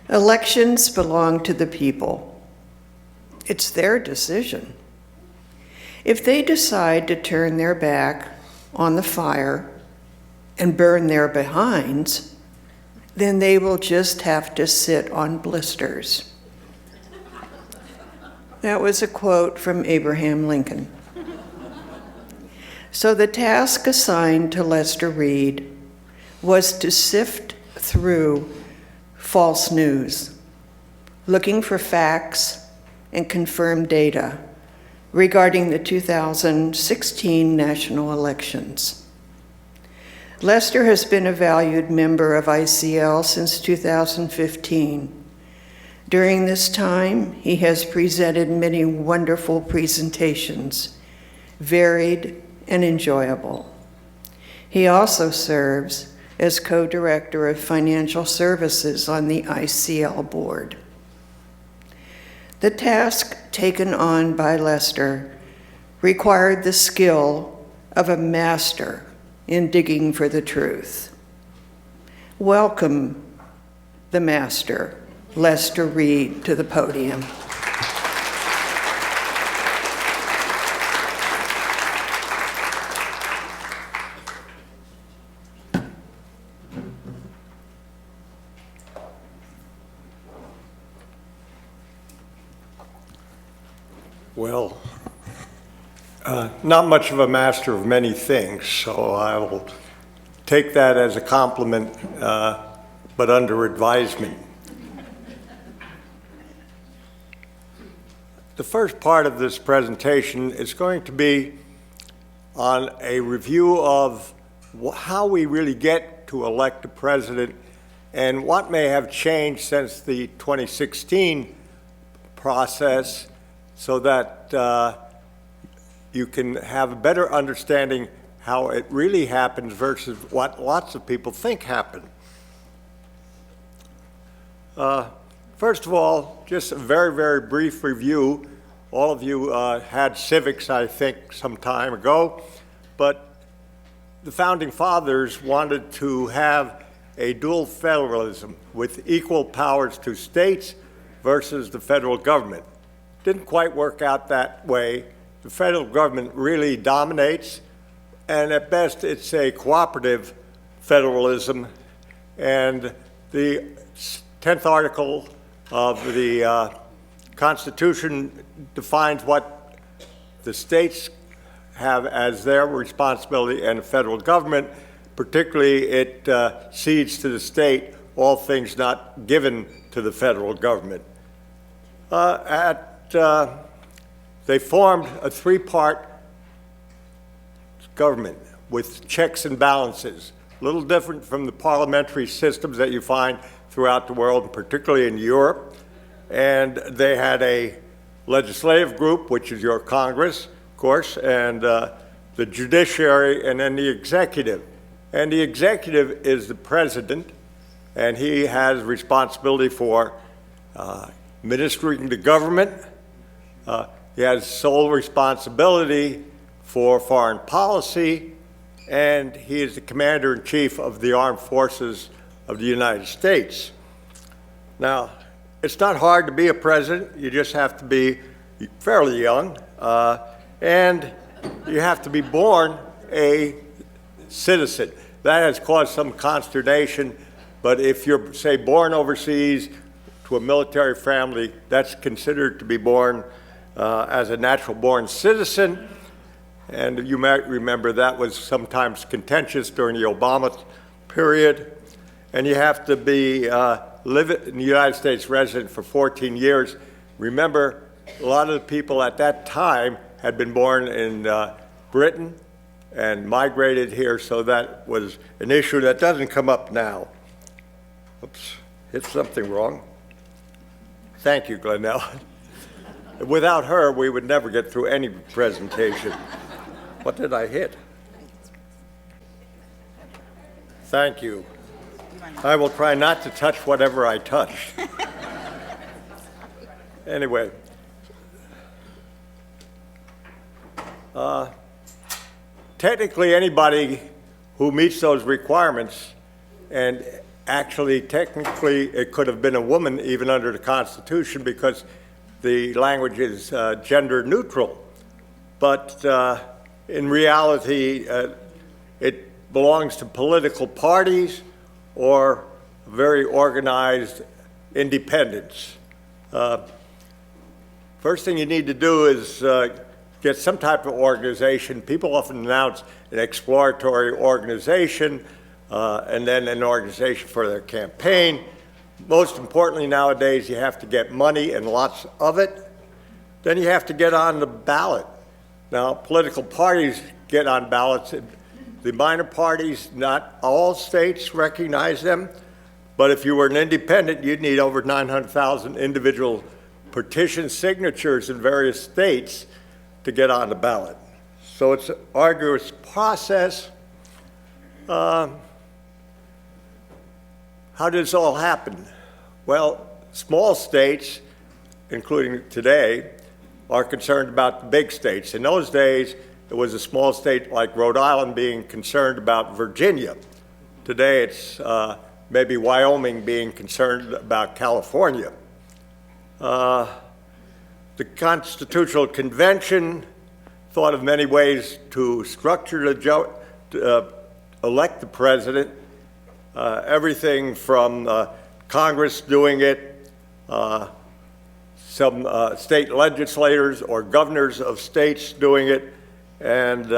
Elections belong to the people. It's their decision. If they decide to turn their back on the fire and burn their behinds, then they will just have to sit on blisters. That was a quote from Abraham Lincoln. So the task assigned to Lester Reed was to sift through false news, looking for facts and confirmed data regarding the 2016 national elections. Lester has been a valued member of ICL since 2015. During this time, he has presented many wonderful presentations, varied and enjoyable. He also serves as co-director of financial services on the ICL board. The task taken on by Lester required the skill of a master in digging for the truth. Welcome the master, Lester Reed, to the podium. Well, not much of a master of many things, so I will take that as a compliment, but under advisement. The first part of this presentation is going to be on a review of how we really get to elect a president and what may have changed since the 2016 process, so that you can have a better understanding how it really happens versus what lots of people think happened. First of all, just a very, very brief review. All of you had civics, I think, some time ago, but the Founding Fathers wanted to have a dual federalism with equal powers to states versus the federal government. Didn't quite work out that way. The federal government really dominates, and at best it's a cooperative federalism, and the 10th article of the Constitution defines what the states have as their responsibility, and the federal government, particularly, it cedes to the state all things not given to the federal government. They formed a three-part government with checks and balances, a little different from the parliamentary systems that you find throughout the world, particularly in Europe. And they had a legislative group, which is your Congress, of course, and the judiciary, and then the executive. And the executive is the president, and he has responsibility for administering the government. He has sole responsibility for foreign policy, and he is the commander-in-chief of the armed forces of the United States. Now, it's not hard to be a president. You just have to be fairly young, and you have to be born a citizen. That has caused some consternation, but if you're, say, born overseas to a military family, that's considered to be born as a natural-born citizen. And you might remember that was sometimes contentious during the Obama period. And you have to be live in the United States resident for 14 years. Remember, a lot of the people at that time had been born in Britain and migrated here, so that was an issue that doesn't come up now. Oops, hit something wrong. Thank you, Glenelle. Without her, we would never get through any presentation. What did I hit? Thank you. I will try not to touch whatever I touch. Anyway. Technically, anybody who meets those requirements and Actually, technically, it could have been a woman even under the Constitution because the language is gender neutral. But in reality, it belongs to political parties or very organized independents. First thing you need to do is get some type of organization. People often announce an exploratory organization and then an organization for their campaign. Most importantly nowadays, you have to get money and lots of it. Then you have to get on the ballot. Now, political parties get on ballots. The minor parties, not all states recognize them, but if you were an independent, you'd need over 900,000 individual petition signatures in various states to get on the ballot. So it's an arduous process. How did this all happen? Well, small states, including today, are concerned about the big states. In those days, it was a small state like Rhode Island being concerned about Virginia. Today, it's maybe Wyoming being concerned about California. The Constitutional Convention thought of many ways to structure elect the president. Everything from Congress doing it, some state legislators or governors of states doing it, and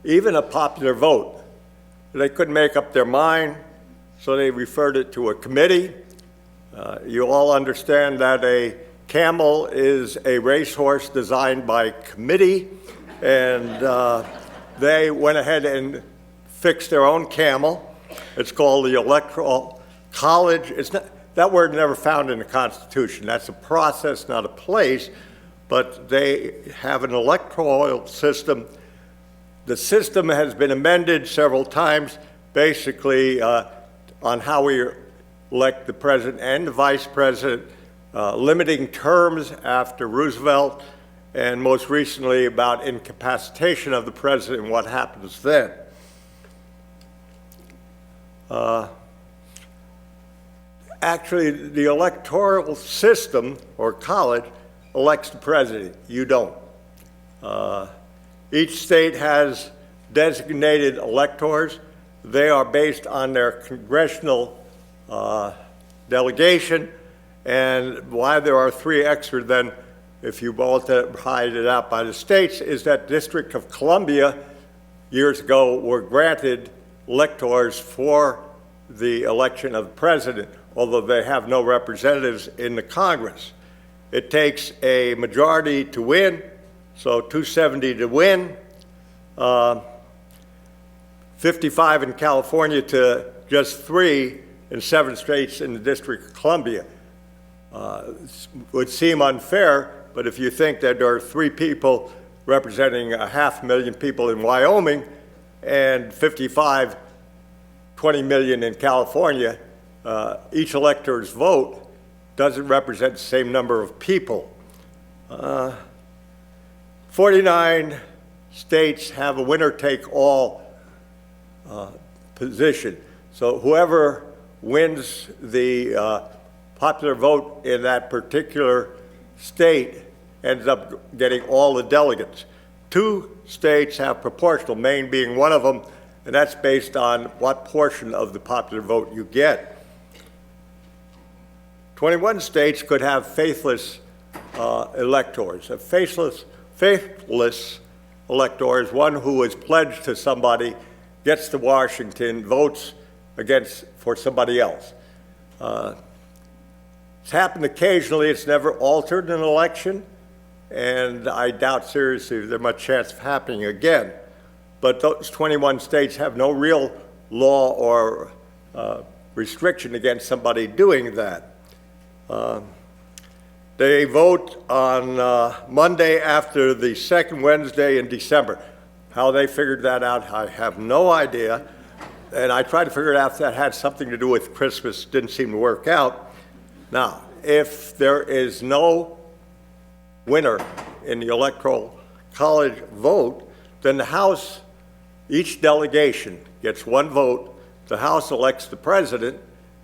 even a popular vote. They couldn't make up their mind, so they referred it to a committee. You all understand that a camel is a racehorse designed by committee, and they went ahead and fixed their own camel. It's called the Electoral College. It's not, that word never found in the Constitution. That's a process, not a place, but they have an electoral system. The system has been amended several times, basically on how we elect the president and the vice president, limiting terms after Roosevelt, and most recently about incapacitation of the president and what happens then. Actually, the electoral system, or college, elects the president. You don't. Each state has designated electors. They are based on their congressional delegation, and why there are 3 extra than if you multiply it out by the states is that District of Columbia years ago were granted electors for the election of the president, although they have no representatives in the Congress. It takes a majority to win, so 270 to win, 55 in California to just 3 in 7 states in the District of Columbia. It would seem unfair, but if you think that there are 3 people representing 500,000 people in Wyoming and 20 million in California, each elector's vote doesn't represent the same number of people. 49 states have a winner-take-all position. So whoever wins the popular vote in that particular state ends up getting all the delegates. 2 states have proportional, Maine being one of them, and that's based on what portion of the popular vote you get. 21 states could have faithless electors. A faithless elector is one who is pledged to somebody, gets to Washington, votes for somebody else. It's happened occasionally. It's never altered an election, and I doubt seriously there's much chance of happening again. But those 21 states have no real law or restriction against somebody doing that. They vote on Monday after the second Wednesday in December. How they figured that out, I have no idea. And I tried to figure out if that had something to do with Christmas. Didn't seem to work out. Now, if there is no winner in the Electoral College vote, then the House, each delegation gets 1 vote. The House elects the president,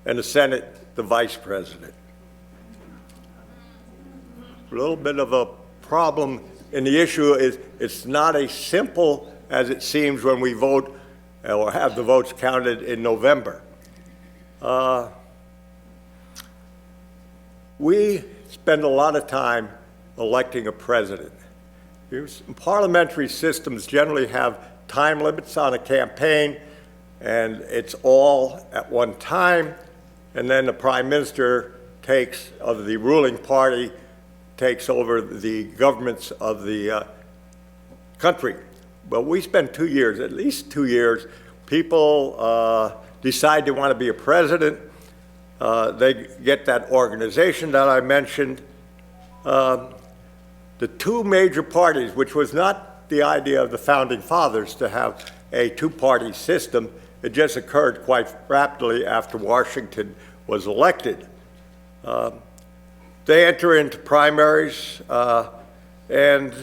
and the Senate, the vice president. A little bit of a problem, and the issue is it's not as simple as it seems when we vote or have the votes counted in November. We spend a lot of time electing a president. Parliamentary systems generally have time limits on a campaign, and it's all at one time, and then the prime minister of the ruling party takes over the governments of the country. But we spend 2 years, at least 2 years, people decide they want to be a president. They get that organization that I mentioned. The two major parties, which was not the idea of the founding fathers to have a two-party system, it just occurred quite rapidly after Washington was elected. They enter into primaries, and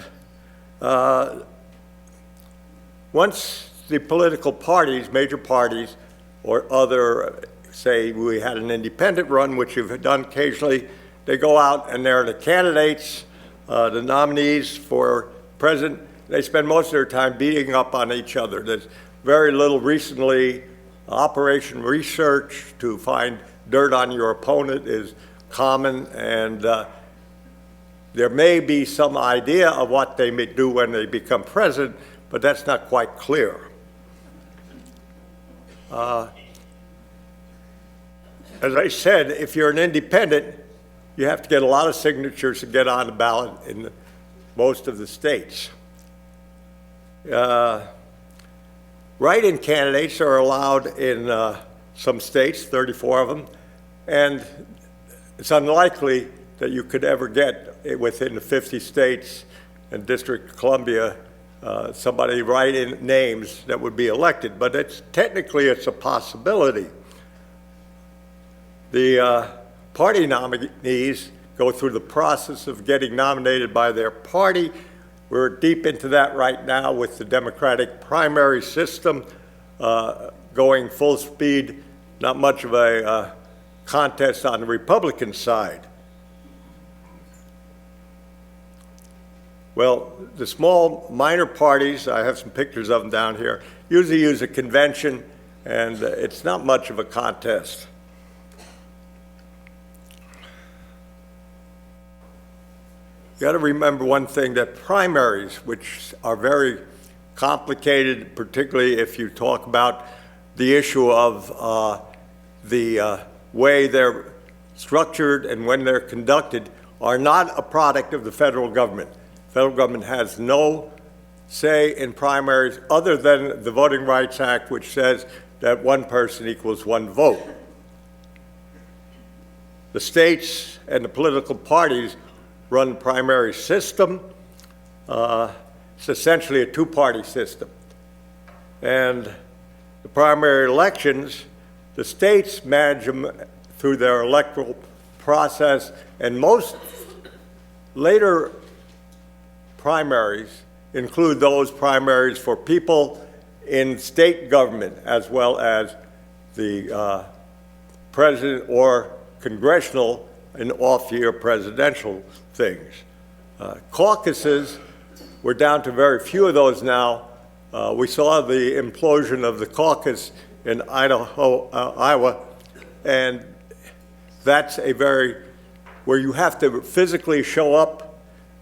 once the political parties, major parties, or other, say we had an independent run, which you've done occasionally, they go out and they're the candidates, the nominees for president. They spend most of their time beating up on each other. There's very little recently. Operation research to find dirt on your opponent is common, and there may be some idea of what they may do when they become president, but that's not quite clear. As I said, if you're an independent, you have to get a lot of signatures to get on the ballot in most of the states. Write-in candidates are allowed in some states, 34 of them, and it's unlikely that you could ever get within the 50 states and District of Columbia somebody write-in names that would be elected, but technically it's a possibility. The party nominees go through the process of getting nominated by their party. We're deep into that right now with the Democratic primary system going full speed, not much of a contest on the Republican side. Well, the small minor parties, I have some pictures of them down here, usually use a convention, and it's not much of a contest. You got to remember one thing, that primaries, which are very complicated, particularly if you talk about the issue of the way they're structured and when they're conducted, are not a product of the federal government. The federal government has no say in primaries other than the Voting Rights Act, which says that one person equals one vote. The states and the political parties run the primary system. It's essentially a two-party system. And the primary elections, the states manage them through their electoral process, and most later primaries include those primaries for people in state government as well as the president or congressional and off-year presidential things. Caucuses, we're down to very few of those now. We saw the implosion of the caucus in Iowa, and that's where you have to physically show up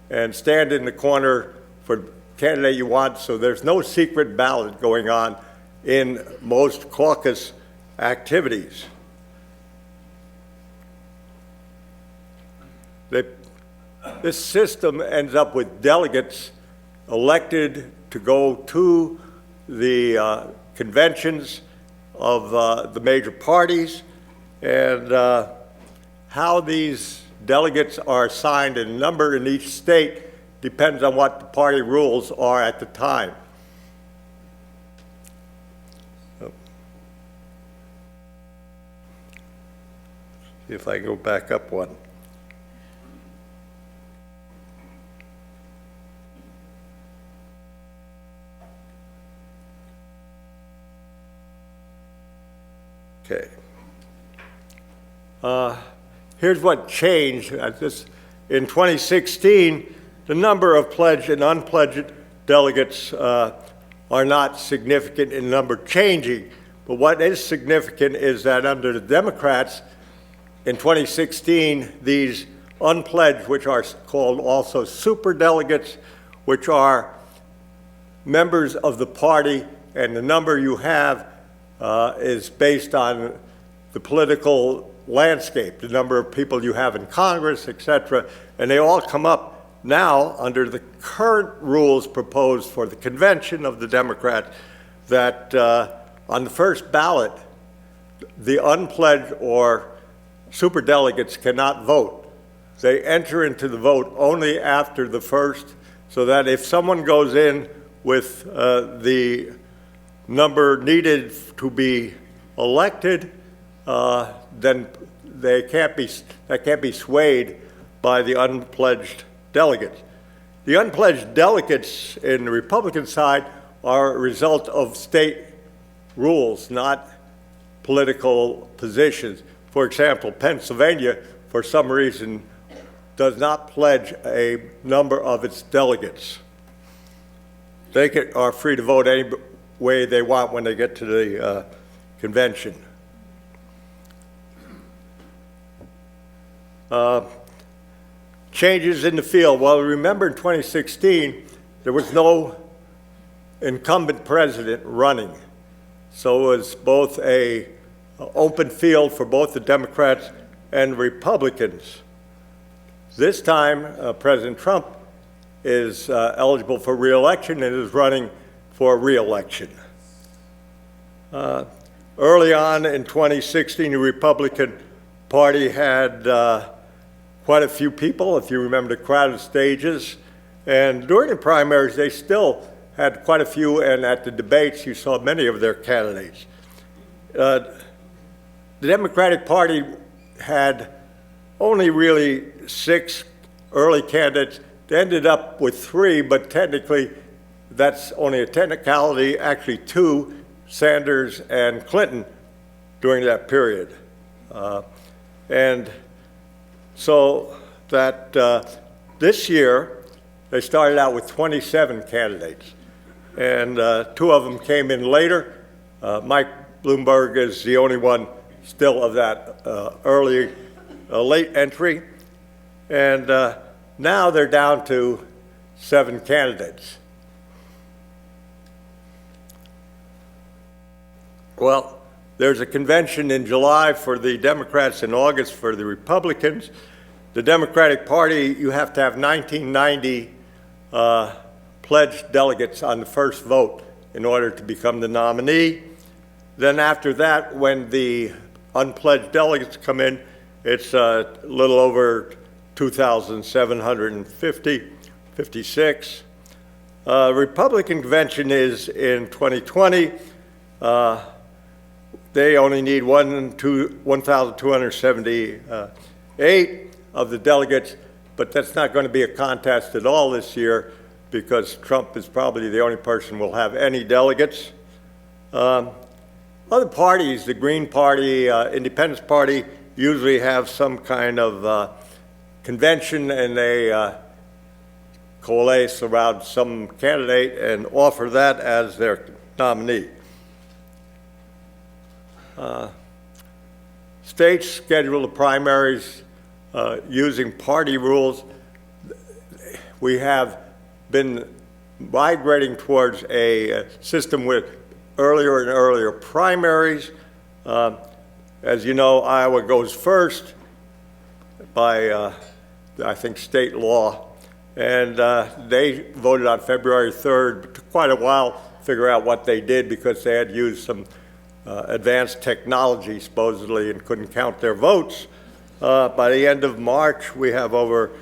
and stand in the corner for the candidate you want, so there's no secret ballot going on in most caucus activities. This system ends up with delegates elected to go to the conventions of the major parties, and how these delegates are assigned and numbered in each state depends on what the party rules are at the time. See if I can go back up one. Okay. Here's what changed. In 2016, the number of pledged and unpledged delegates are not significant in number changing, but what is significant is that under the Democrats, in 2016, these unpledged, which are called also super delegates, which are members of the party, and the number you have is based on the political landscape, the number of people you have in Congress, et cetera, and they all come up now under the current rules proposed for the convention of the Democrats that on the first ballot, the unpledged or superdelegates cannot vote. They enter into the vote only after the first, so that if someone goes in with the number needed to be elected, then that can't be swayed by the unpledged delegates. The unpledged delegates in the Republican side are a result of state rules, not political positions. For example, Pennsylvania, for some reason, does not pledge a number of its delegates. They are free to vote any way they want when they get to the convention. Changes in the field. Well, remember in 2016, there was no incumbent president running. So it was both a open field for both the Democrats and Republicans. This time, President Trump is eligible for re-election and is running for re-election. Early on in 2016, the Republican Party had quite a few people, if you remember the crowded stages. And during the primaries, they still had quite a few, and at the debates, you saw many of their candidates. The Democratic Party had only really 6 early candidates. They ended up with 3, but technically, that's only a technicality, actually 2, Sanders and Clinton, during that period. And so that this year, they started out with 27 candidates, and 2 of them came in later. Mike Bloomberg is the only one still of that late entry, and now they're down to 7 candidates. Well, there's a convention in July for the Democrats and August for the Republicans. The Democratic Party, you have to have 1990 pledged delegates on the first vote in order to become the nominee. Then after that, when the unpledged delegates come in, it's a little over 2,756. Republican convention is in 2020. They only need 1,278 of the delegates, but that's not going to be a contest at all this year because Trump is probably the only person who will have any delegates. Other parties, the Green Party, Independence Party, usually have some kind of convention, and they coalesce around some candidate and offer that as their nominee. States schedule the primaries using party rules. We have been migrating towards a system with earlier and earlier primaries. As you know, Iowa goes first by, I think, state law. And they voted on February 3rd, but took quite a while to figure out what they did because they had used some advanced technology, supposedly, and couldn't count their votes. By the end of March, we have over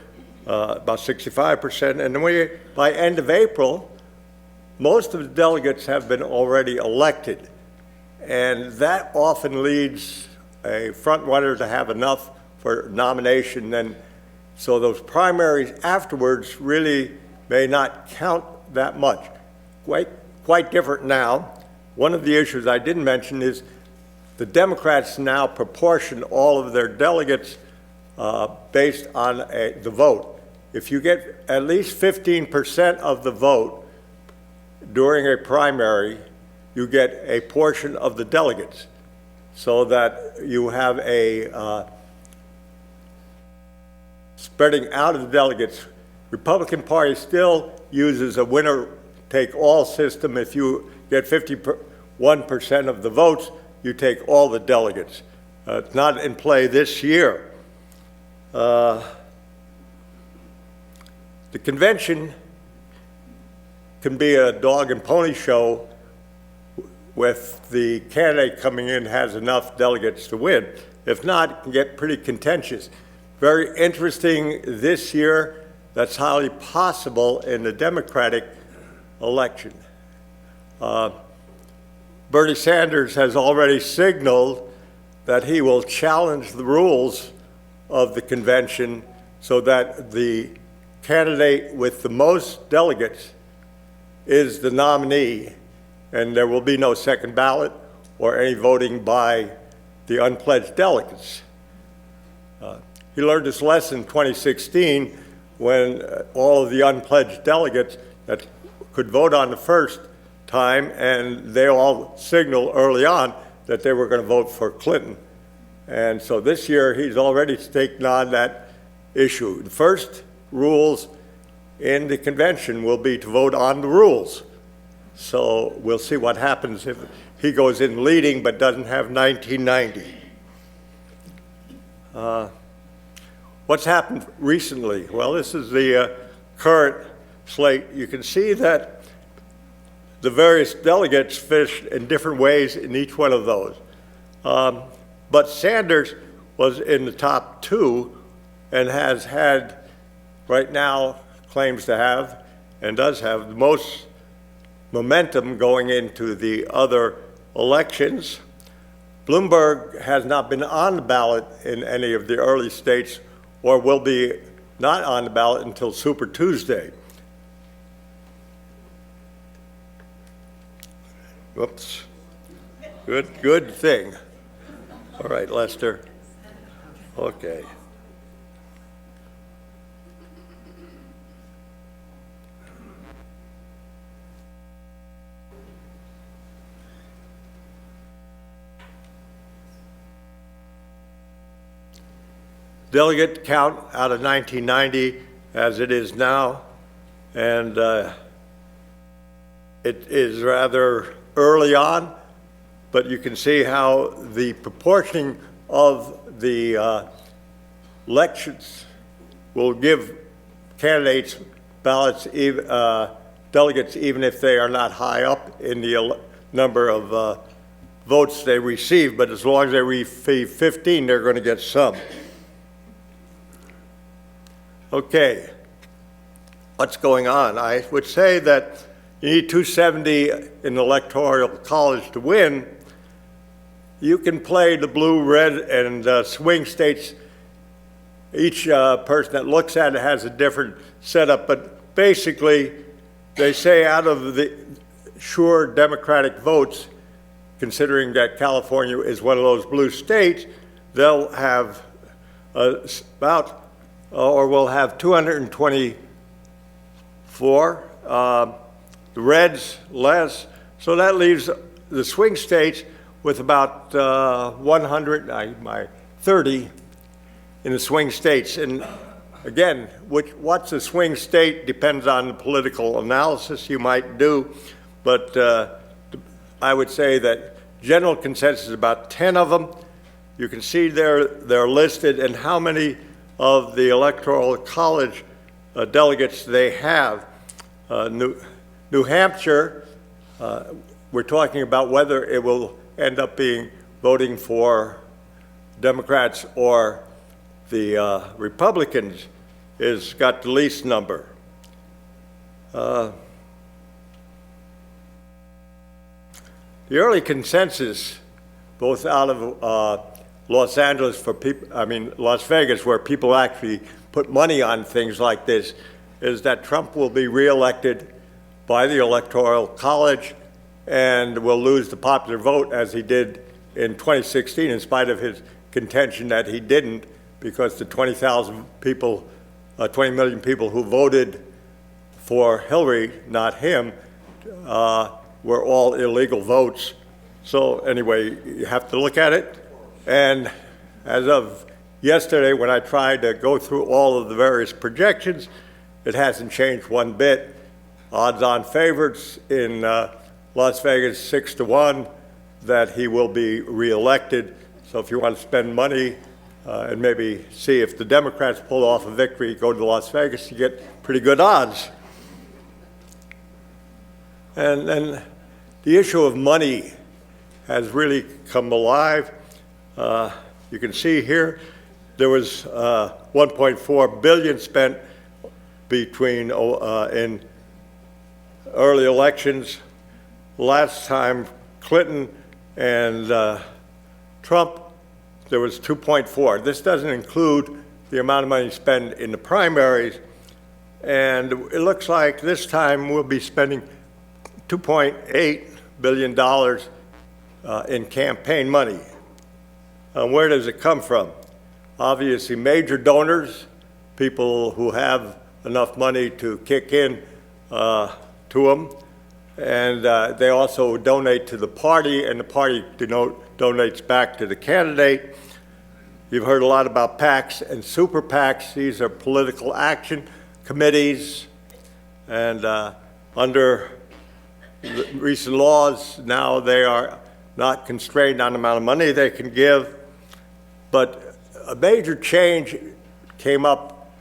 about 65%. And then by end of April, most of the delegates have been already elected. And that often leads a front runner to have enough for nomination. Then, so those primaries afterwards really may not count that much. Quite different now. One of the issues I didn't mention is the Democrats now proportion all of their delegates based on the vote. If you get at least 15% of the vote during a primary, you get a portion of the delegates, so that you have a spreading out of the delegates. Republican Party still uses a winner-take-all system. If you get 51% of the votes, you take all the delegates. It's not in play this year. The convention can be a dog and pony show with the candidate coming in has enough delegates to win. If not, it can get pretty contentious. Very interesting this year. That's highly possible in the Democratic election. Bernie Sanders has already signaled that he will challenge the rules of the convention so that the candidate with the most delegates is the nominee, and there will be no second ballot or any voting by the unpledged delegates. He learned his lesson in 2016 when all of the unpledged delegates that could vote on the first time, and they all signaled early on that they were going to vote for Clinton. And so this year, he's already taken on that issue. The first rules in the convention will be to vote on the rules. So we'll see what happens if he goes in leading but doesn't have 1990. What's happened recently? Well, this is the current slate. You can see that the various delegates fished in different ways in each one of those. But Sanders was in the top two and has had, right now, claims to have, and does have, the most momentum going into the other elections. Bloomberg has not been on the ballot in any of the early states, or will be not on the ballot until Super Tuesday. Whoops. Good thing. All right, Lester. Okay. Delegate count out of 1990 as it is now, and it is rather early on, but you can see how the proportioning of the elections will give candidates ballots, delegates, even if they are not high up in the number of votes they receive, but as long as they receive 15, they're going to get some. Okay, what's going on? I would say that you need 270 in the Electoral College to win. You can play the blue, red, and swing states. Each person that looks at it has a different setup, but basically they say out of the sure Democratic votes, considering that California is one of those blue states, they'll have we'll have 224, the reds less, so that leaves the swing states with about 130 in the swing states. And again, what's a swing state depends on the political analysis you might do, but I would say that general consensus is about 10 of them. You can see they're listed and how many of the Electoral College delegates they have. New Hampshire, we're talking about whether it will end up being voting for Democrats or the Republicans, is got the least number. The early consensus, both out of Los Angeles for people, Las Vegas, where people actually put money on things like this, is that Trump will be reelected by the Electoral College and will lose the popular vote as he did in 2016, in spite of his contention that he didn't, because the 20,000 people, 20 million people who voted for Hillary, not him, were all illegal votes. So anyway, you have to look at it. And as of yesterday, when I tried to go through all of the various projections, it hasn't changed one bit. Odds-on favorites in Las Vegas, 6-1, that he will be reelected. So if you want to spend money and maybe see if the Democrats pull off a victory, go to Las Vegas, you get pretty good odds. And the issue of money has really come alive. You can see here, there was $1.4 billion spent between in early elections. Last time, Clinton and Trump, there was 2.4. This doesn't include the amount of money spent in the primaries, and it looks like this time we'll be spending $2.8 billion in campaign money. Where does it come from? Obviously, major donors, people who have enough money to kick in to them, and they also donate to the party, and the party donates back to the candidate. You've heard a lot about PACs and super PACs. These are political action committees, and under the recent laws, now they are not constrained on the amount of money they can give. But a major change came up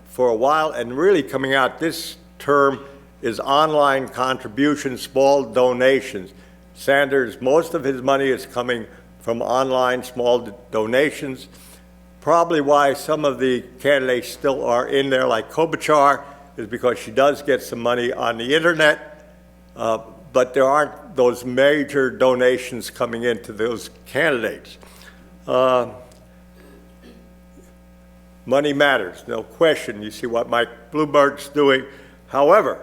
for a while, and really coming out this term is online contributions, small donations. Sanders, most of his money is coming from online small donations. Probably why some of the candidates still are in there, like Klobuchar, is because she does get some money on the internet. But there aren't those major donations coming into those candidates. Money matters, no question. You see what Mike Bloomberg's doing. However,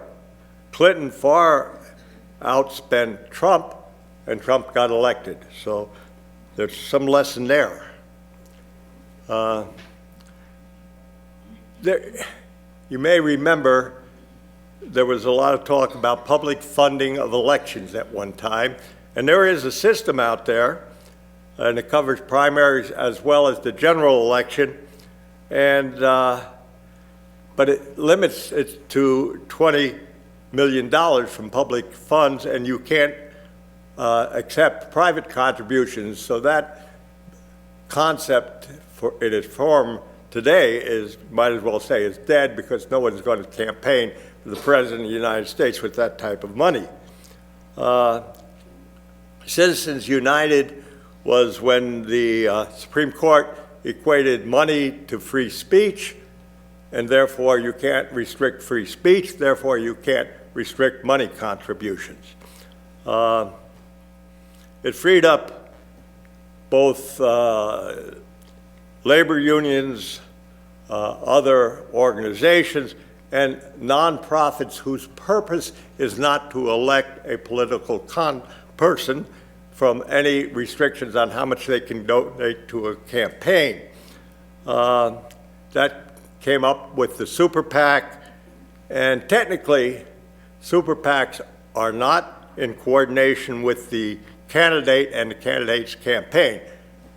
Clinton far outspent Trump, and Trump got elected. So there's some lesson there. You may remember there was a lot of talk about public funding of elections at one time, and there is a system out there, and it covers primaries as well as the general election, and but it limits it to $20 million from public funds, and you can't accept private contributions. So that concept in its form today is, might as well say, is dead, because no one's going to campaign for the President of the United States with that type of money. Citizens United was when the Supreme Court equated money to free speech, and therefore you can't restrict free speech, therefore you can't restrict money contributions. It freed up both labor unions, other organizations, and nonprofits whose purpose is not to elect a political person from any restrictions on how much they can donate to a campaign. That came up with the super PAC, and technically, super PACs are not in coordination with the candidate and the candidate's campaign.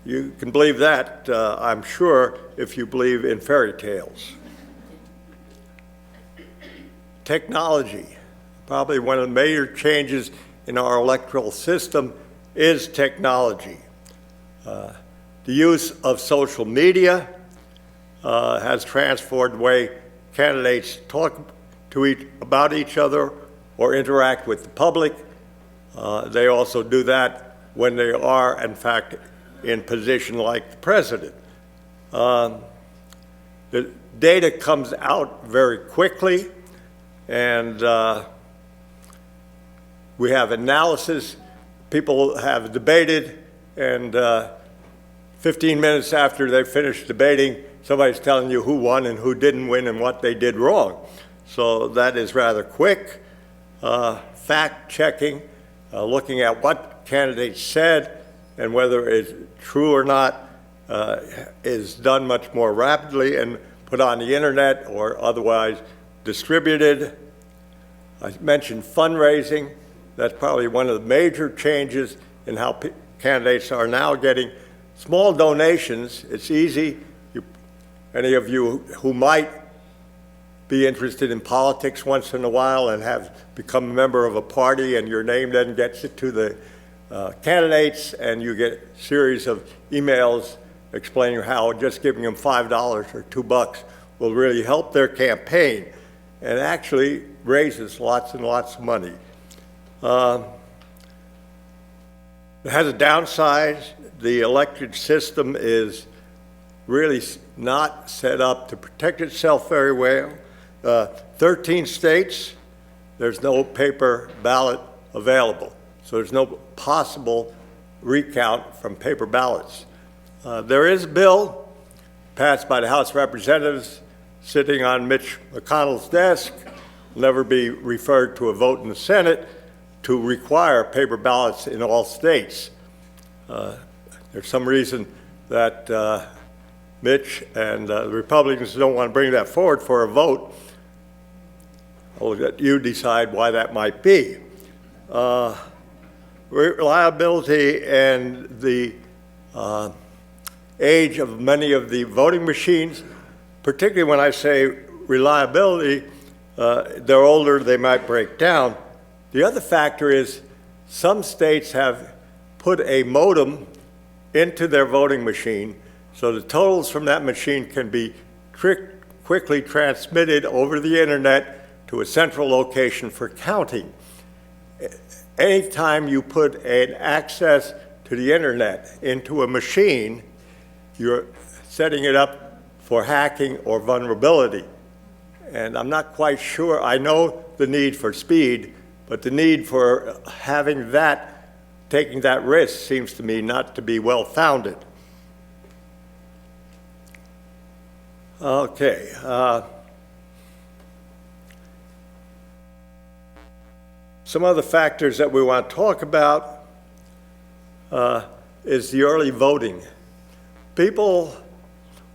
You can believe that, I'm sure, if you believe in fairy tales. Technology, probably one of the major changes in our electoral system is technology. The use of social media has transformed the way candidates talk about each other or interact with the public. They also do that when they are, in fact, in position like the president. The data comes out very quickly, and we have analysis. People have debated, and 15 minutes after they finish debating, somebody's telling you who won and who didn't win and what they did wrong. So that is rather quick. Fact checking, looking at what candidates said, and whether it's true or not is done much more rapidly and put on the internet or otherwise distributed. I mentioned fundraising. That's probably one of the major changes in how candidates are now getting small donations. It's easy. Any of you who might be interested in politics once in a while and have become a member of a party, and your name then gets it to the candidates, and you get a series of emails explaining how just giving them $5 or $2 will really help their campaign, and actually raises lots and lots of money. It has a downside. The election system is really not set up to protect itself very well. 13 states, there's no paper ballot available, so there's no possible recount from paper ballots. There is a bill passed by the House of Representatives sitting on Mitch McConnell's desk, will never be referred to a vote in the Senate, to require paper ballots in all states. There's some reason that Mitch and the Republicans don't want to bring that forward for a vote. I'll let you decide why that might be. Reliability and the age of many of the voting machines, particularly when I say reliability, they're older, they might break down. The other factor is some states have put a modem into their voting machine so the totals from that machine can be quickly transmitted over the internet to a central location for counting. Anytime you put an access to the internet into a machine, you're setting it up for hacking or vulnerability. And I'm not quite sure, I know the need for speed, but the need for having that, taking that risk seems to me not to be well-founded. Okay. Some other factors that we want to talk about is the early voting. People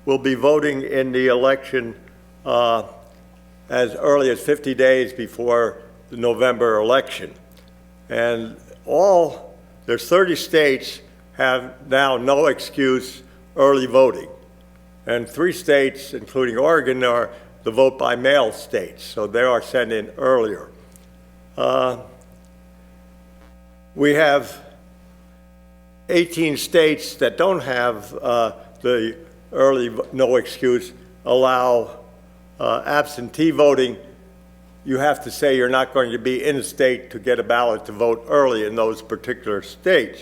will be voting in the election as early as 50 days before the November election. And there's 30 states have now no excuse early voting. And 3 states, including Oregon, are the vote by mail states, so they are sent in earlier. We have 18 states that don't have the early no excuse allow absentee voting. You have to say you're not going to be in a state to get a ballot to vote early in those particular states.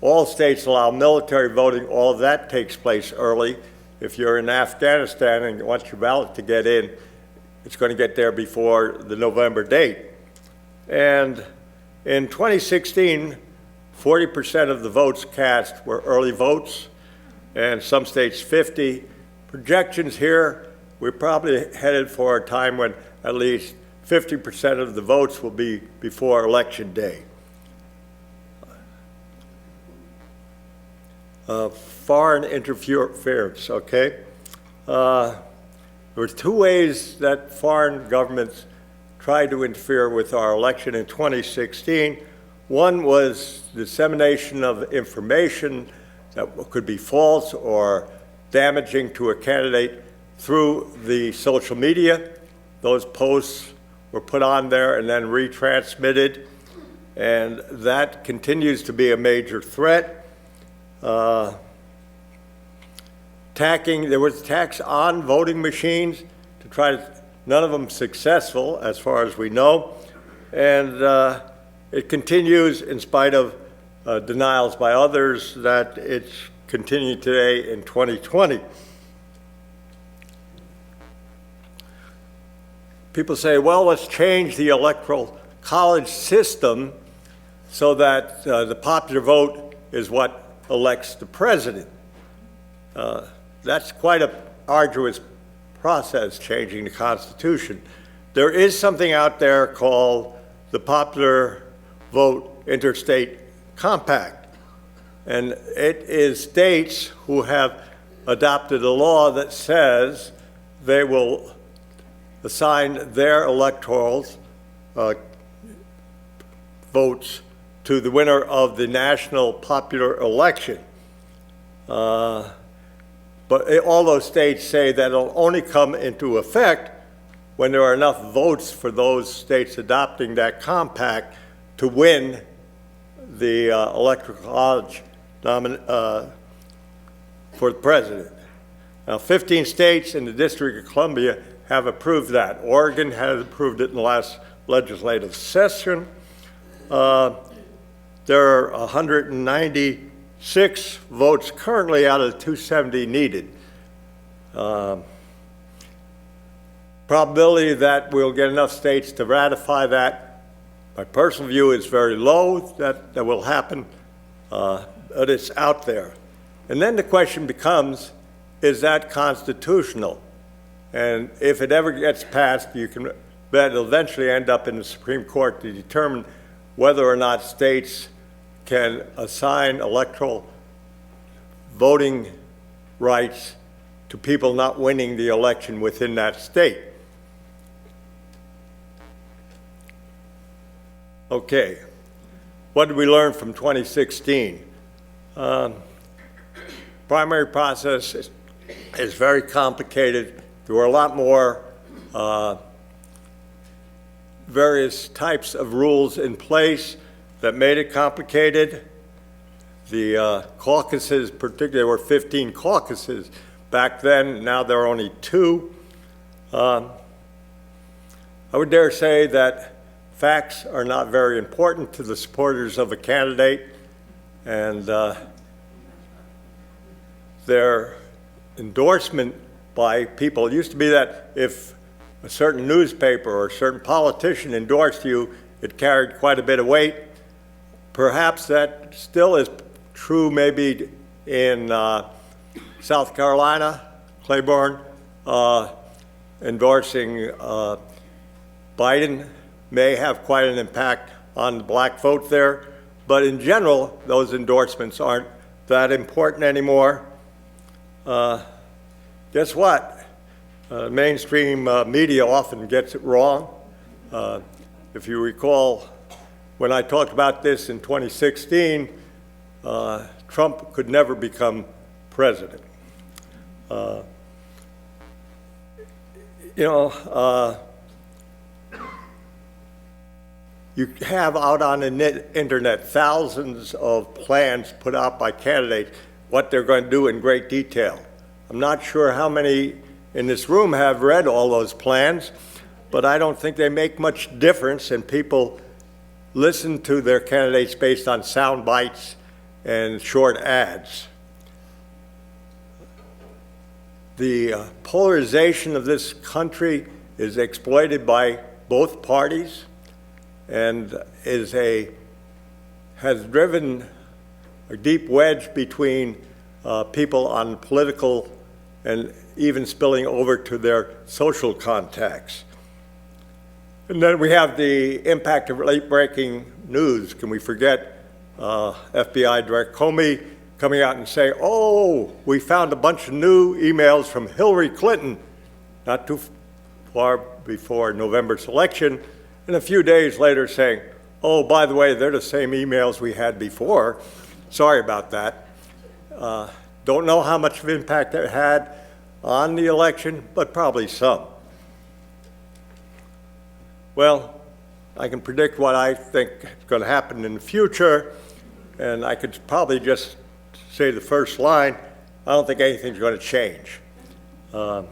All states allow military voting. All of that takes place early. If you're in Afghanistan and you want your ballot to get in, it's going to get there before the November date. And in 2016, 40% of the votes cast were early votes, and some states 50. Projections here, we're probably headed for a time when at least 50% of the votes will be before Election Day. Foreign interference, okay? There were 2 ways that foreign governments tried to interfere with our election in 2016. One was dissemination of information that could be false or damaging to a candidate through the social media. Those posts were put on there and then retransmitted, and that continues to be a major threat. There was attacks on voting machines to try to, none of them successful as far as we know, and it continues in spite of denials by others that it's continuing today in 2020. People say, well, let's change the Electoral College system so that the popular vote is what elects the president. That's quite an arduous process, changing the Constitution. There is something out there called the Popular Vote Interstate Compact. And it is states who have adopted a law that says they will assign their electorals votes to the winner of the national popular election. But all those states say that it'll only come into effect when there are enough votes for those states adopting that compact to win the Electoral College for the president. Now, 15 states and the District of Columbia have approved that. Oregon has approved it in the last legislative session. There are 196 votes currently out of the 270 needed. Probability that we'll get enough states to ratify that, my personal view is very low that will happen, but it's out there. And then the question becomes, is that constitutional? And if it ever gets passed, you can bet it'll eventually end up in the Supreme Court to determine whether or not states can assign electoral voting rights to people not winning the election within that state. Okay, what did we learn from 2016? Primary process is very complicated. There were a lot more various types of rules in place that made it complicated. The caucuses, particularly, there were 15 caucuses back then. Now there are only 2. I would dare say that facts are not very important to the supporters of a candidate, and their endorsement by people, it used to be that if a certain newspaper or a certain politician endorsed you, it carried quite a bit of weight. Perhaps that still is true maybe in South Carolina. Claiborne endorsing Biden may have quite an impact on the black vote there, but in general, those endorsements aren't that important anymore. Guess what? Mainstream media often gets it wrong. If you recall, when I talked about this in 2016, Trump could never become president. You have out on the internet thousands of plans put out by candidates, what they're going to do in great detail. I'm not sure how many in this room have read all those plans, but I don't think they make much difference, and people listen to their candidates based on sound bites and short ads. The polarization of this country is exploited by both parties and has driven a deep wedge between people on political and even spilling over to their social contacts. And then we have the impact of late-breaking news. Can we forget FBI Director Comey coming out and saying, oh, we found a bunch of new emails from Hillary Clinton not too far before November's election, and a few days later saying, oh, by the way, they're the same emails we had before. Sorry about that. Don't know how much of impact it had on the election, but probably some. Well, I can predict what I think is going to happen in the future, and I could probably just say the first line, I don't think anything's going to change. 2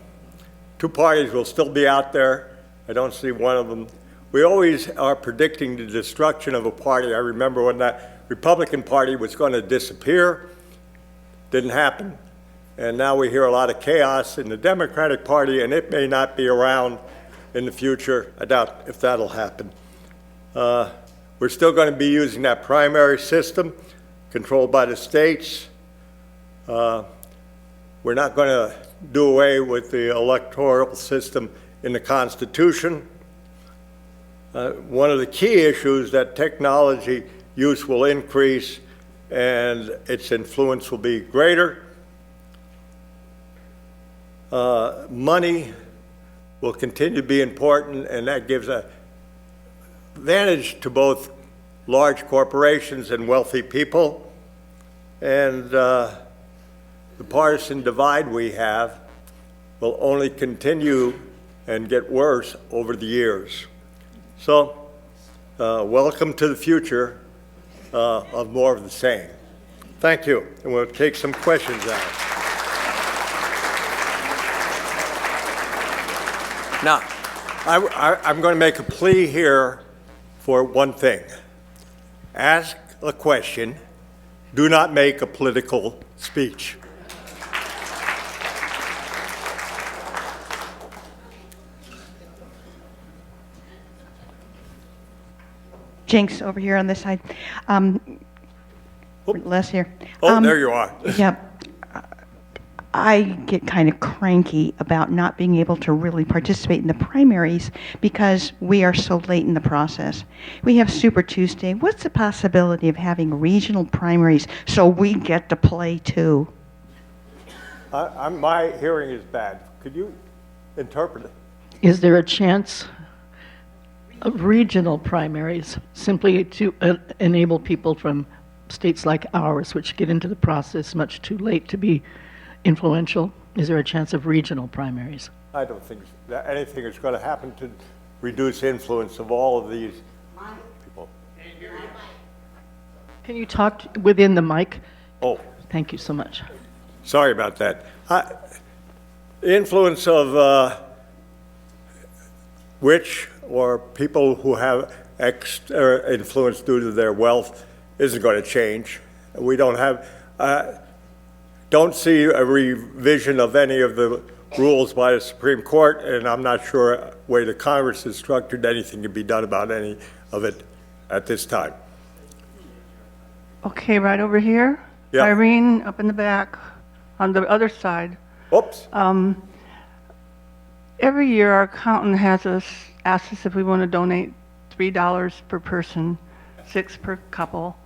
parties will still be out there. I don't see one of them. We always are predicting the destruction of a party. I remember when that Republican Party was going to disappear. Didn't happen. And now we hear a lot of chaos in the Democratic Party, and it may not be around in the future. I doubt if that'll happen. We're still going to be using that primary system controlled by the states. We're not going to do away with the electoral system in the Constitution. One of the key issues that technology use will increase and its influence will be greater. Money will continue to be important, and that gives an advantage to both large corporations and wealthy people. And the partisan divide we have will only continue and get worse over the years. So, welcome to the future of more of the same. Thank you, and we'll take some questions now. Now, I'm going to make a plea here for one thing. Ask a question. Do not make a political speech. Jinx, over here on this side. Les here. Oh, there you are. Yeah. I get kind of cranky about not being able to really participate in the primaries because we are so late in the process. We have Super Tuesday. What's the possibility of having regional primaries so we get to play too? My hearing is bad. Could you interpret it? Is there a chance of regional primaries simply to enable people from states like ours, which get into the process much too late to be influential? Is there a chance of regional primaries? I don't think that anything is going to happen to reduce influence of all of these people. Can you talk within the mic? Oh, Thank you so much. sorry about that. The influence of rich or people who have extra influence due to their wealth isn't going to change. We don't see a revision of any of the rules by the Supreme Court, and I'm not sure the way the Congress is structured, anything can be done about any of it at this time. Okay, right over here. Yeah. Irene, up in the back, on the other side. Oops. Every year, our accountant has us, asks us if we want to donate $3 per person, 6 per couple.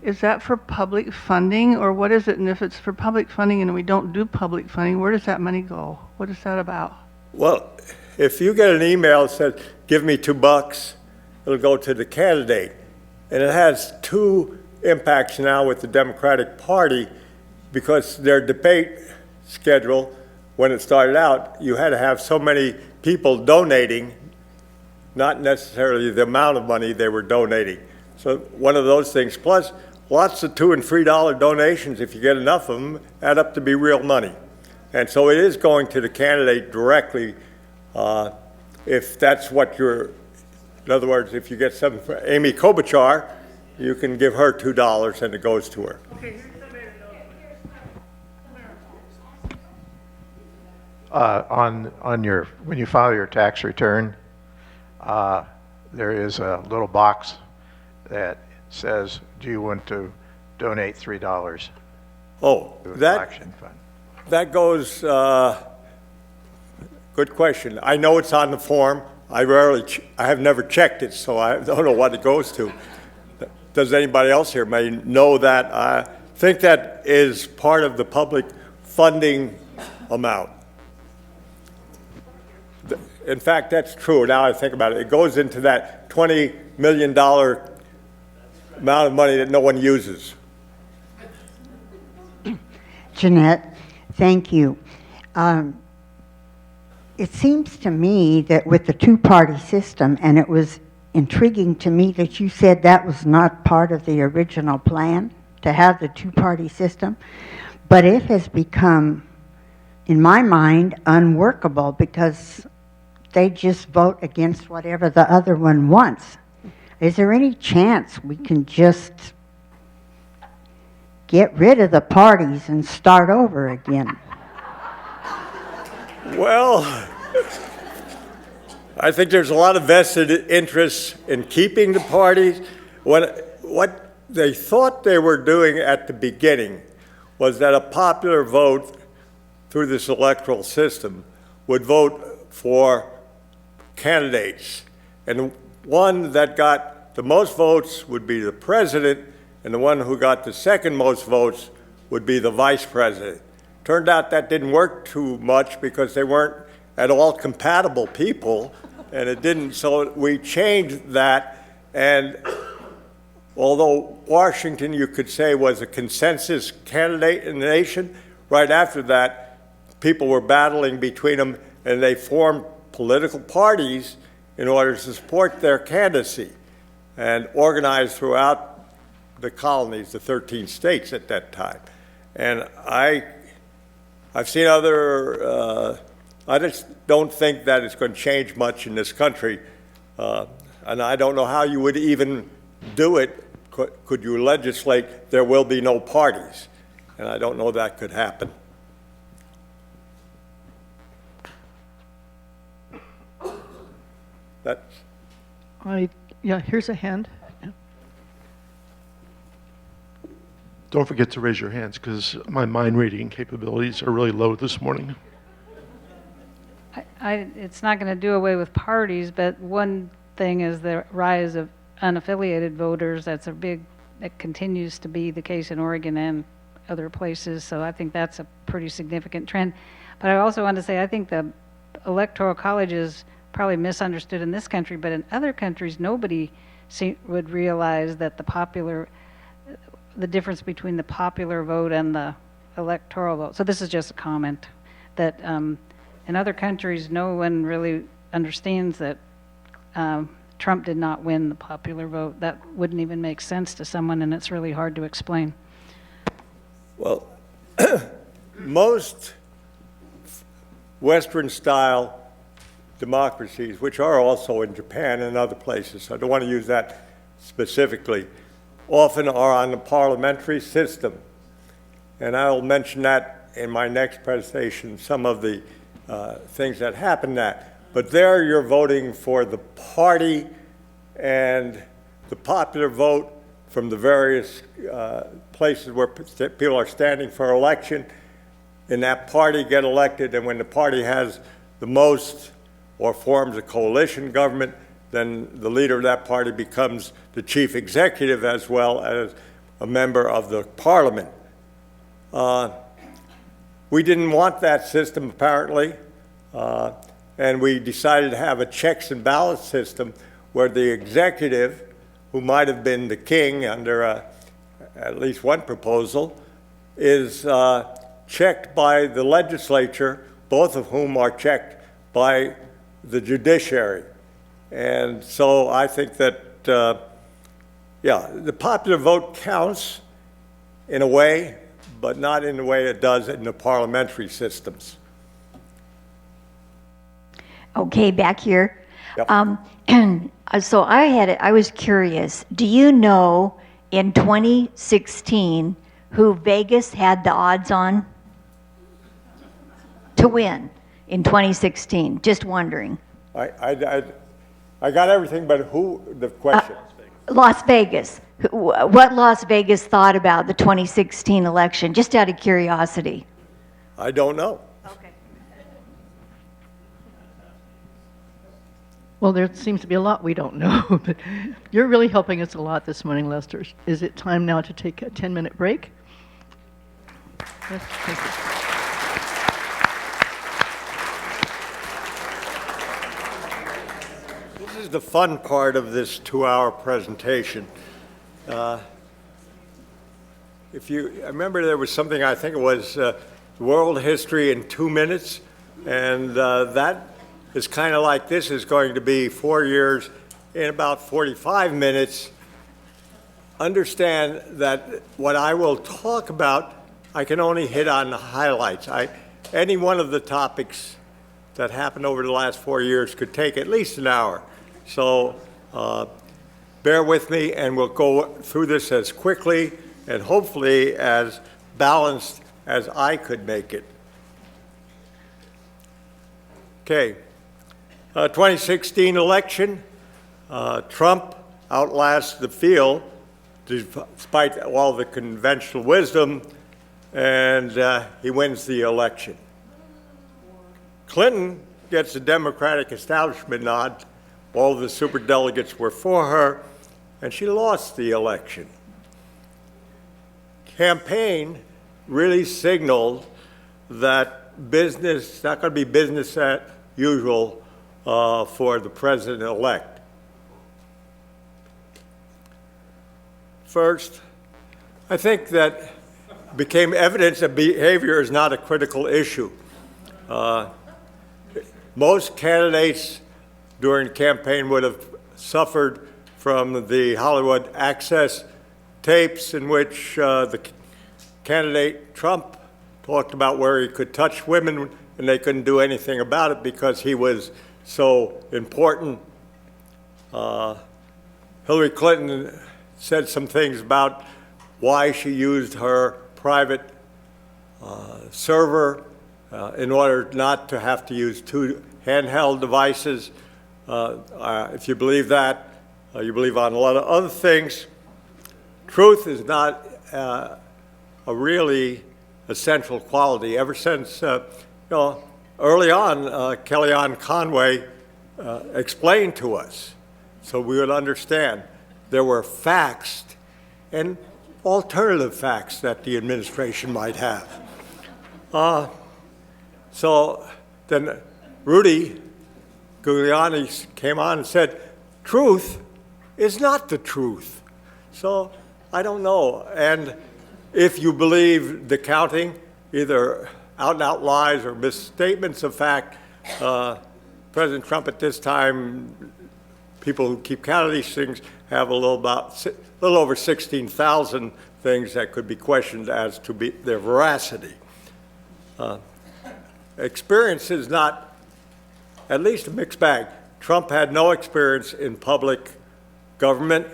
Is that for public funding, or what is it? And if it's for public funding and we don't do public funding, where does that money go? What is that about? Well, if you get an email that says, give me $2, it'll go to the candidate. And it has two impacts now with the Democratic Party, because their debate schedule, when it started out, you had to have so many people donating, not necessarily the amount of money they were donating. So one of those things, plus lots of $2 and $3 donations, if you get enough of them, add up to be real money. And so it is going to the candidate directly, if that's what you're, in other words, if you get something for Amy Klobuchar, you can give her $2 and it goes to her. When you file your tax return, there is a little box that says, do you want to donate $3 Oh, to an that election fund? that goes, good question. I know it's on the form. I have never checked it, so I don't know what it goes to. Does anybody else here may know that? I think that is part of the public funding amount. In fact, that's true. Now I think about it. It goes into that $20 million amount of money that no one uses. Jeanette, thank you. It seems to me that with the two-party system, and it was intriguing to me that you said that was not part of the original plan, to have the two-party system, but it has become, in my mind, unworkable because they just vote against whatever the other one wants. Is there any chance we can just get rid of the parties and start over again? Well, I think there's a lot of vested interests in keeping the parties. What they thought they were doing at the beginning was that a popular vote through this electoral system would vote for candidates. And one that got the most votes would be the president, and the one who got the second most votes would be the vice president. Turned out that didn't work too much because they weren't at all compatible people, and it didn't, so we changed that, and although Washington, you could say, was a consensus candidate in the nation, right after that, people were battling between them, and they formed political parties in order to support their candidacy and organized throughout the colonies, the 13 states at that time. And I've seen other, I just don't think that it's going to change much in this country. And I don't know how you would even do it. Could you legislate there will be no parties? And I don't know that could happen. That's, Yeah, here's a hand. Yeah. Don't forget to raise your hands because my mind reading capabilities are really low this morning. It's not going to do away with parties, but one thing is the rise of unaffiliated voters. That continues to be the case in Oregon and other places. So I think that's a pretty significant trend. But I also want to say I think the Electoral College is probably misunderstood in this country, but in other countries, nobody would realize that the difference between the popular vote and the electoral vote. So this is just a comment that in other countries, no one really understands that Trump did not win the popular vote. That wouldn't even make sense to someone, and it's really hard to explain. well, most Western-style democracies, which are also in Japan and other places, so I don't want to use that specifically, often are on the parliamentary system. And I'll mention that in my next presentation, some of the things that happen that. But there you're voting for the party, and the popular vote from the various places where people are standing for election in that party get elected, and when the party has the most or forms a coalition government, then the leader of that party becomes the chief executive as well as a member of the parliament. We didn't want that system, apparently, and we decided to have a checks and balance system where the executive, who might have been the king under at least one proposal, is checked by the legislature, both of whom are checked by the judiciary. And so I think that, yeah, the popular vote counts in a way, but not in the way it does in the parliamentary systems. Okay, back here. Yep. So I was curious, do you know in 2016 who Vegas had the odds on to win in 2016? Just wondering. I got everything, but who, the question? Las Vegas. What Las Vegas thought about the 2016 election, just out of curiosity. I don't know. Okay. Well, there seems to be a lot we don't know, but you're really helping us a lot this morning, Lester. Is it time now to take a 10-minute break? Yes, thank you. This is the fun part of this 2-hour presentation. If you I remember, there was something, I think it was world history in 2 minutes, and that is kind of like this is going to be 4 years in about 45 minutes. Understand that what I will talk about, I can only hit on the highlights. Any one of the topics that happened over the last 4 years could take at least an hour. So bear with me, and we'll go through this as quickly and hopefully as balanced as I could make it. Okay, 2016 election, Trump outlasts the field despite all the conventional wisdom, and he wins the election. Clinton gets the Democratic establishment nod. All the superdelegates were for her, and she lost the election. campaign really signaled that business, not going to be business as usual for the president-elect. First, I think that became evidence that behavior is not a critical issue. Most candidates during the campaign would have suffered from the Hollywood access tapes in which the candidate Trump talked about where he could touch women and they couldn't do anything about it because he was so important. Hillary Clinton said some things about why she used her private server in order not to have to use two handheld devices. If you believe that, you believe on a lot of other things. Truth is not a really essential quality. Ever since, early on, Kellyanne Conway explained to us so we would understand there were facts and alternative facts that the administration might have. So then Rudy Giuliani came on and said, truth is not the truth. So I don't know. And if you believe the counting, either out-and-out lies or misstatements of fact, President Trump at this time, people who keep count of these things, have a little over 16,000 things that could be questioned as to their veracity. Experience is not, at least a mixed bag. Trump had no experience in public government.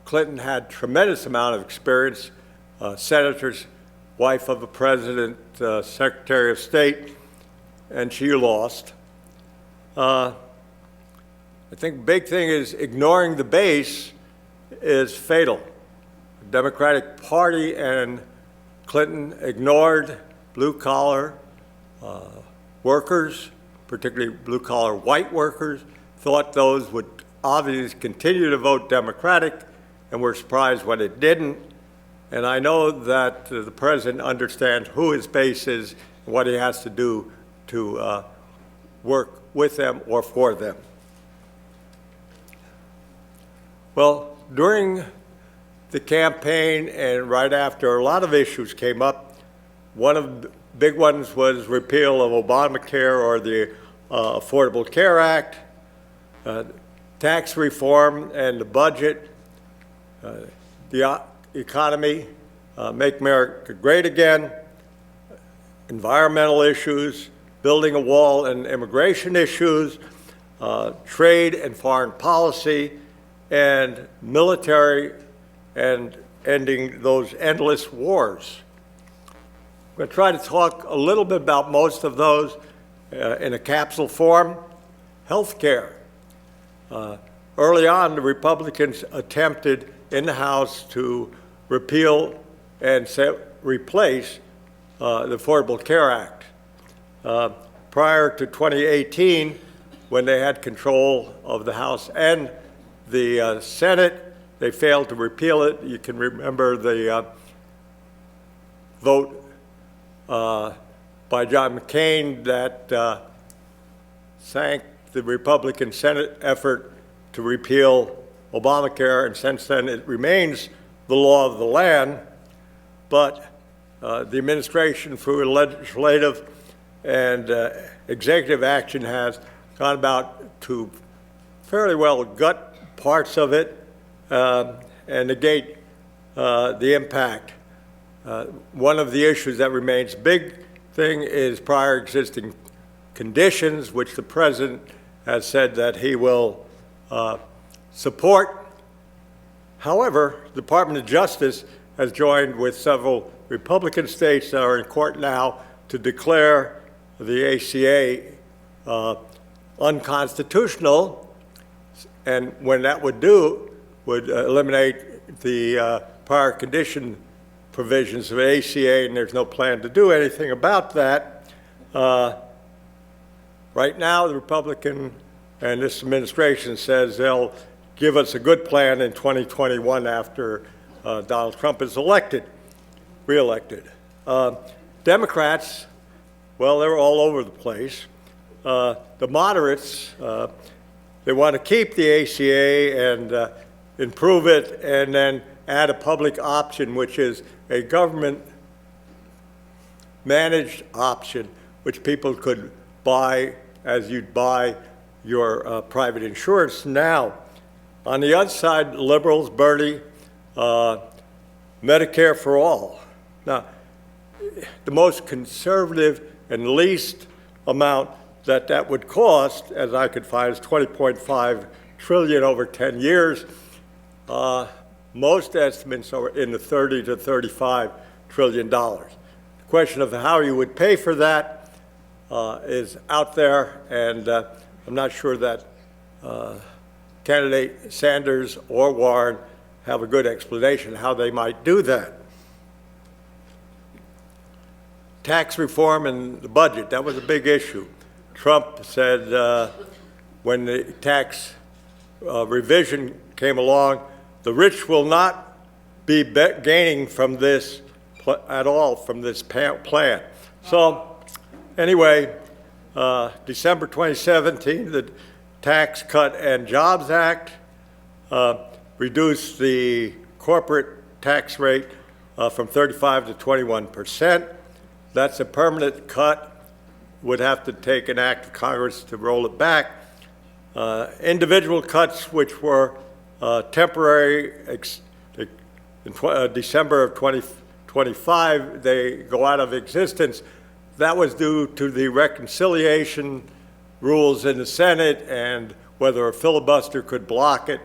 Clinton had tremendous amount of experience. Senators, wife of the president, Secretary of State, and she lost. I think the big thing is ignoring the base is fatal. The Democratic Party and Clinton ignored blue-collar workers, particularly blue-collar white workers, thought those would obviously continue to vote Democratic, and were surprised when it didn't. And I know that the president understands who his base is and what he has to do to work with them or for them. Well, during the campaign and right after, a lot of issues came up. One of the big ones was repeal of Obamacare or the Affordable Care Act, tax reform and the budget, the economy, make America great again, environmental issues, building a wall and immigration issues, trade and foreign policy, and military and ending those endless wars. I'm going to try to talk a little bit about most of those in a capsule form. Healthcare. Early on, the Republicans attempted in the House to repeal and replace the Affordable Care Act. Prior to 2018, when they had control of the House and the Senate, they failed to repeal it. You can remember the vote by John McCain that sank the Republican Senate effort to repeal Obamacare, and since then it remains the law of the land. But the administration, through legislative and executive action, has gone about to fairly well gut parts of it and negate the impact. One of the issues that remains big thing is prior existing conditions, which the president has said that he will support. However, the Department of Justice has joined with several Republican states that are in court now to declare the ACA unconstitutional, and when that would eliminate the prior condition provisions of ACA, and there's no plan to do anything about that. Right now, the Republican and this administration says they'll give us a good plan in 2021 after Donald Trump is reelected. Democrats, well, they're all over the place. The moderates, they want to keep the ACA and improve it and then add a public option, which is a government managed option, which people could buy as you'd buy your private insurance now. On the other side, liberals, Bernie, Medicare for all. Now, the most conservative and least amount that would cost, as I could find, is $20.5 trillion over 10 years. Most estimates are in the $30 to $35 trillion. The question of how you would pay for that is out there, and I'm not sure that candidate Sanders or Warren have a good explanation how they might do that. Tax reform and the budget, that was a big issue. Trump said when the tax revision came along, the rich will not be gaining from this at all, from this plan. So anyway, December 2017, the Tax Cut and Jobs Act reduced the corporate tax rate from 35 to 21%. That's a permanent cut. Would have to take an act of Congress to roll it back. Individual cuts, which were temporary, in December of 2025, they go out of existence. That was due to the reconciliation rules in the Senate and whether a filibuster could block it.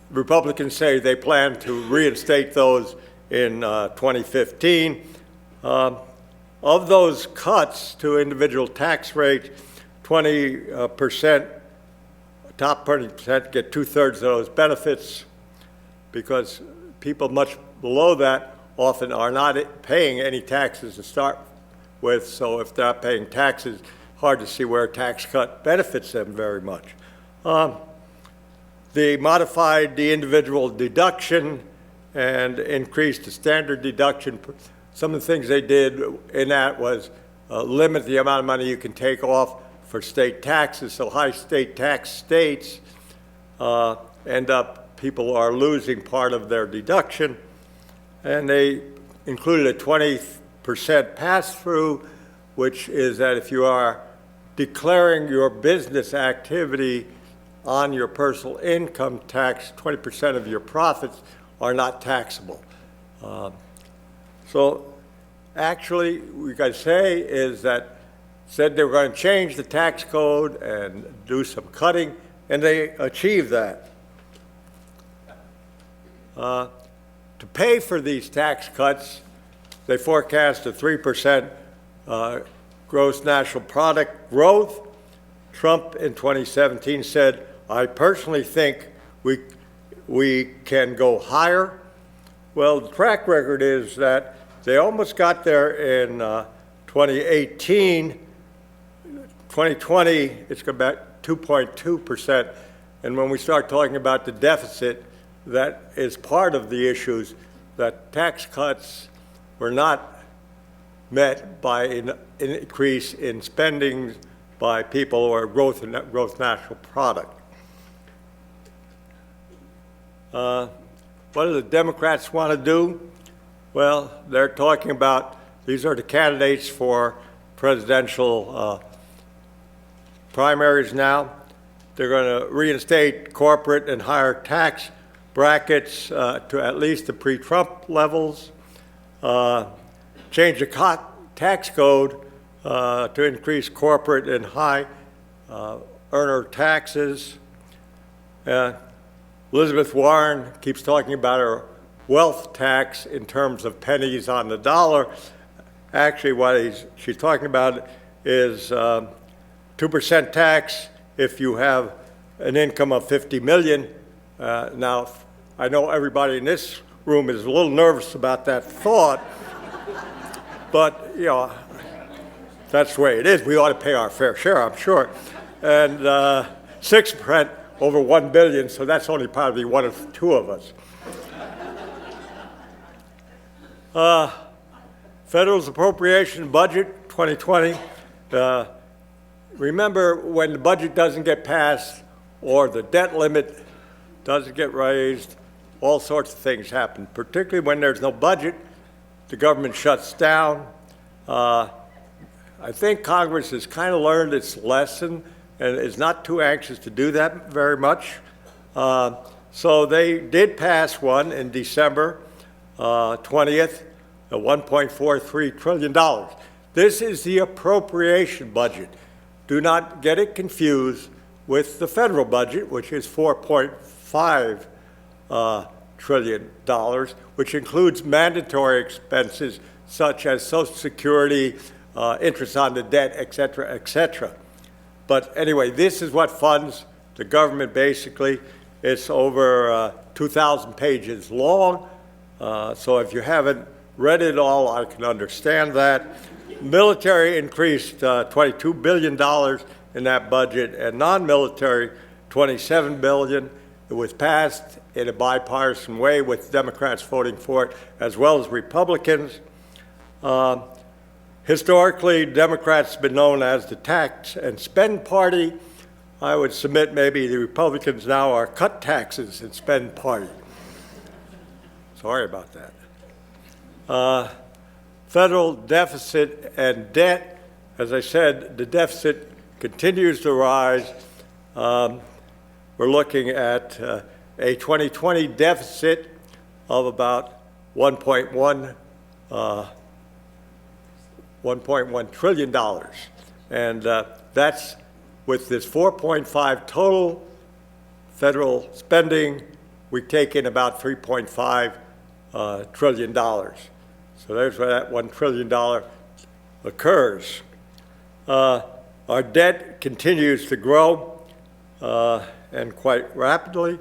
Republicans say they plan to reinstate those in 2015. Of those cuts to individual tax rate, 20%, top 20% get 2/3 of those benefits, because people much below that often are not paying any taxes to start with. So if they're not paying taxes, hard to see where a tax cut benefits them very much. They modified the individual deduction and increased the standard deduction. Some of the things they did in that was limit the amount of money you can take off for state taxes. So high state tax states people are losing part of their deduction. And they included a 20% pass-through, which is that if you are declaring your business activity on your personal income tax, 20% of your profits are not taxable. So actually, we got to say is that said they were going to change the tax code and do some cutting, and they achieved that. To pay for these tax cuts, they forecast a 3% gross national product growth. Trump in 2017 said, I personally think we can go higher. Well, the track record is that they almost got there in 2018. 2020, it's about 2.2%. And when we start talking about the deficit, that is part of the issues, that tax cuts were not met by an increase in spending by people or growth in gross national product. What do the Democrats want to do? Well, they're talking about, these are the candidates for presidential primaries now. They're going to reinstate corporate and higher tax brackets to at least the pre-Trump levels, change the tax code to increase corporate and high earner taxes. Elizabeth Warren keeps talking about her wealth tax in terms of pennies on the dollar. Actually, what she's talking about is 2% tax if you have an income of $50 million. Now, I know everybody in this room is a little nervous about that thought, but, you know, that's the way it is. We ought to pay our fair share, I'm sure. And 6% over $1 billion, so that's only probably one of two of us. Federal's appropriation budget 2020. Remember, when the budget doesn't get passed or the debt limit doesn't get raised, all sorts of things happen. Particularly when there's no budget, the government shuts down. I think Congress has kind of learned its lesson and is not too anxious to do that very much. So they did pass one in December 20th, at $1.43 trillion. This is the appropriation budget. Do not get it confused with the federal budget, which is $4.5 trillion, which includes mandatory expenses such as Social Security, interest on the debt, et cetera, et cetera. But anyway, this is what funds the government basically. It's over 2,000 pages long, so if you haven't read it all, I can understand that. Military increased $22 billion in that budget, and non-military $27 billion. It was passed in a bipartisan way with Democrats voting for it, as well as Republicans. Historically, Democrats have been known as the tax and spend party. I would submit maybe the Republicans now are cut taxes and spend party. Sorry about that. Federal deficit and debt, as I said, the deficit continues to rise. We're looking at a 2020 deficit of about $1.1 trillion. And that's with this 4.5 total federal spending, we take in about $3.5 trillion. So there's where that $1 trillion occurs. Our debt continues to grow and quite rapidly.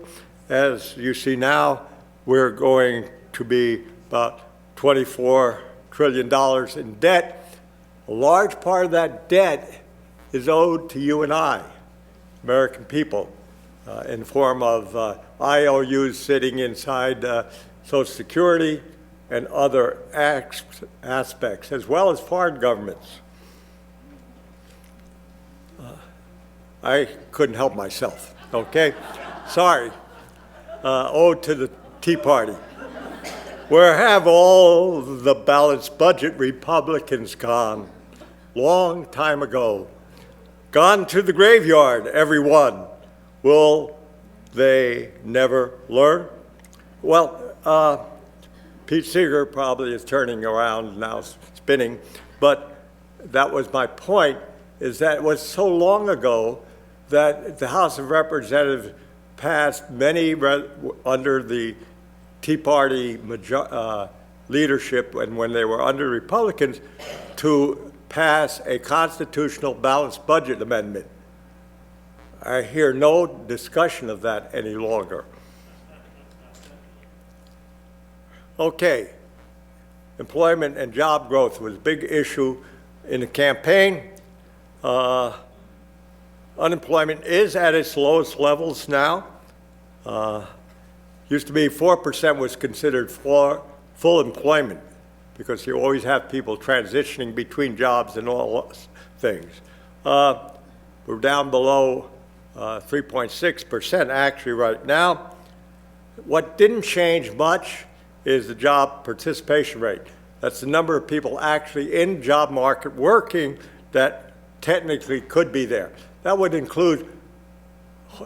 As you see now, we're going to be about $24 trillion in debt. A large part of that debt is owed to you and I, American people, in the form of IOUs sitting inside Social Security and other aspects, as well as foreign governments. I couldn't help myself, okay? Sorry. Ode to the Tea Party. Where have all the balanced budget Republicans gone? Long time ago. Gone to the graveyard, everyone. Will they never learn? Well, Pete Seeger probably is turning around now, spinning, but that was my point, is that it was so long ago that the House of Representatives passed many under the Tea Party leadership and when they were under Republicans to pass a constitutional balanced budget amendment. I hear no discussion of that any longer. Okay, employment and job growth was a big issue in the campaign. Unemployment is at its lowest levels now. Used to be 4% was considered full employment because you always have people transitioning between jobs and all those things. We're down below 3.6% actually right now. What didn't change much is the job participation rate. That's the number of people actually in job market working that technically could be there. That would include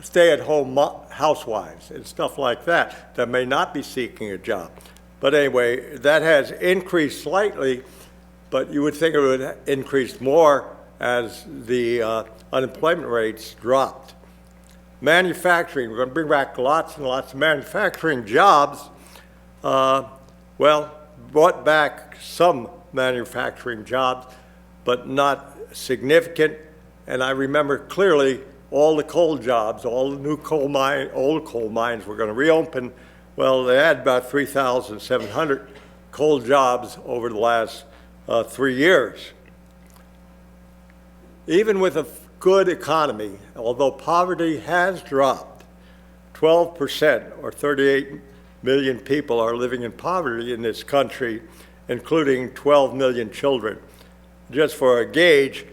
stay-at-home housewives and stuff like that that may not be seeking a job. But anyway, that has increased slightly, but you would think it would increase more as the unemployment rates dropped. Manufacturing, we're going to bring back lots and lots of manufacturing jobs. Well, brought back some manufacturing jobs, but not significant. And I remember clearly all the coal jobs, all the new old coal mines were going to reopen. Well, they had about 3,700 coal jobs over the last 3 years. Even with a good economy, although poverty has dropped, 12% or 38 million people are living in poverty in this country, including 12 million children. Just for a gauge,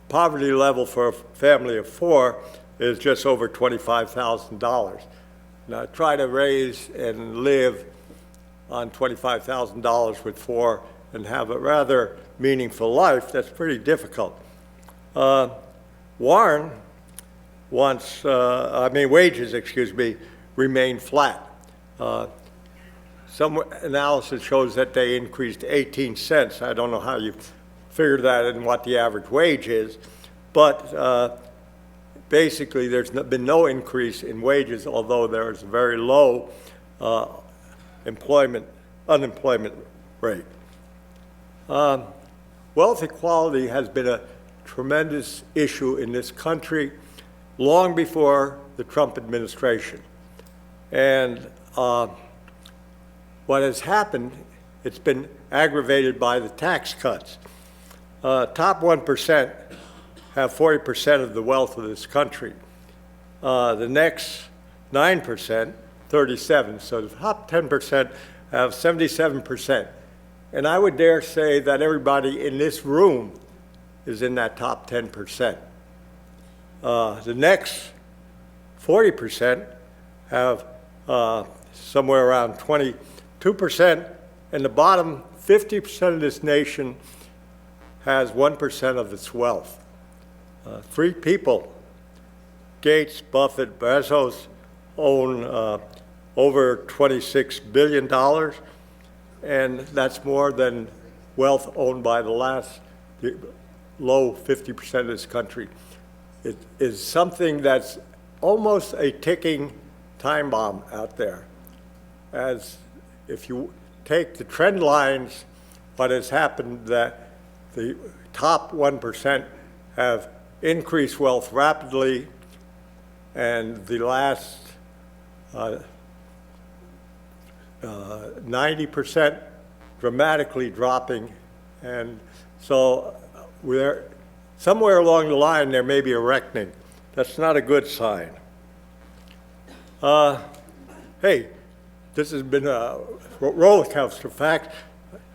poverty level for a family of 4 is just over $25,000. Now, try to raise and live on $25,000 with 4 and have a rather meaningful life. That's pretty difficult. Warren wants, wages, remain flat. Some analysis shows that they increased 18 cents. I don't know how you figure that and what the average wage is, but basically there's been no increase in wages, although there is a very low unemployment rate. Wealth equality has been a tremendous issue in this country long before the Trump administration. And what has happened, it's been aggravated by the tax cuts. Top 1% have 40% of the wealth of this country. The next 9%, 37%, so the top 10% have 77%. And I would dare say that everybody in this room is in that top 10%. The next 40% have somewhere around 22%, and the bottom 50% of this nation has 1% of its wealth. 3 people, Gates, Buffett, Bezos, own over $26 billion, and that's more than wealth owned by the low 50% of this country. It is something that's almost a ticking time bomb out there. As if you take the trend lines, what has happened that the top 1% have increased wealth rapidly, and the last 90% dramatically dropping. And so we're somewhere along the line there may be a reckoning. That's not a good sign. Hey, this has been a roller coaster. In fact,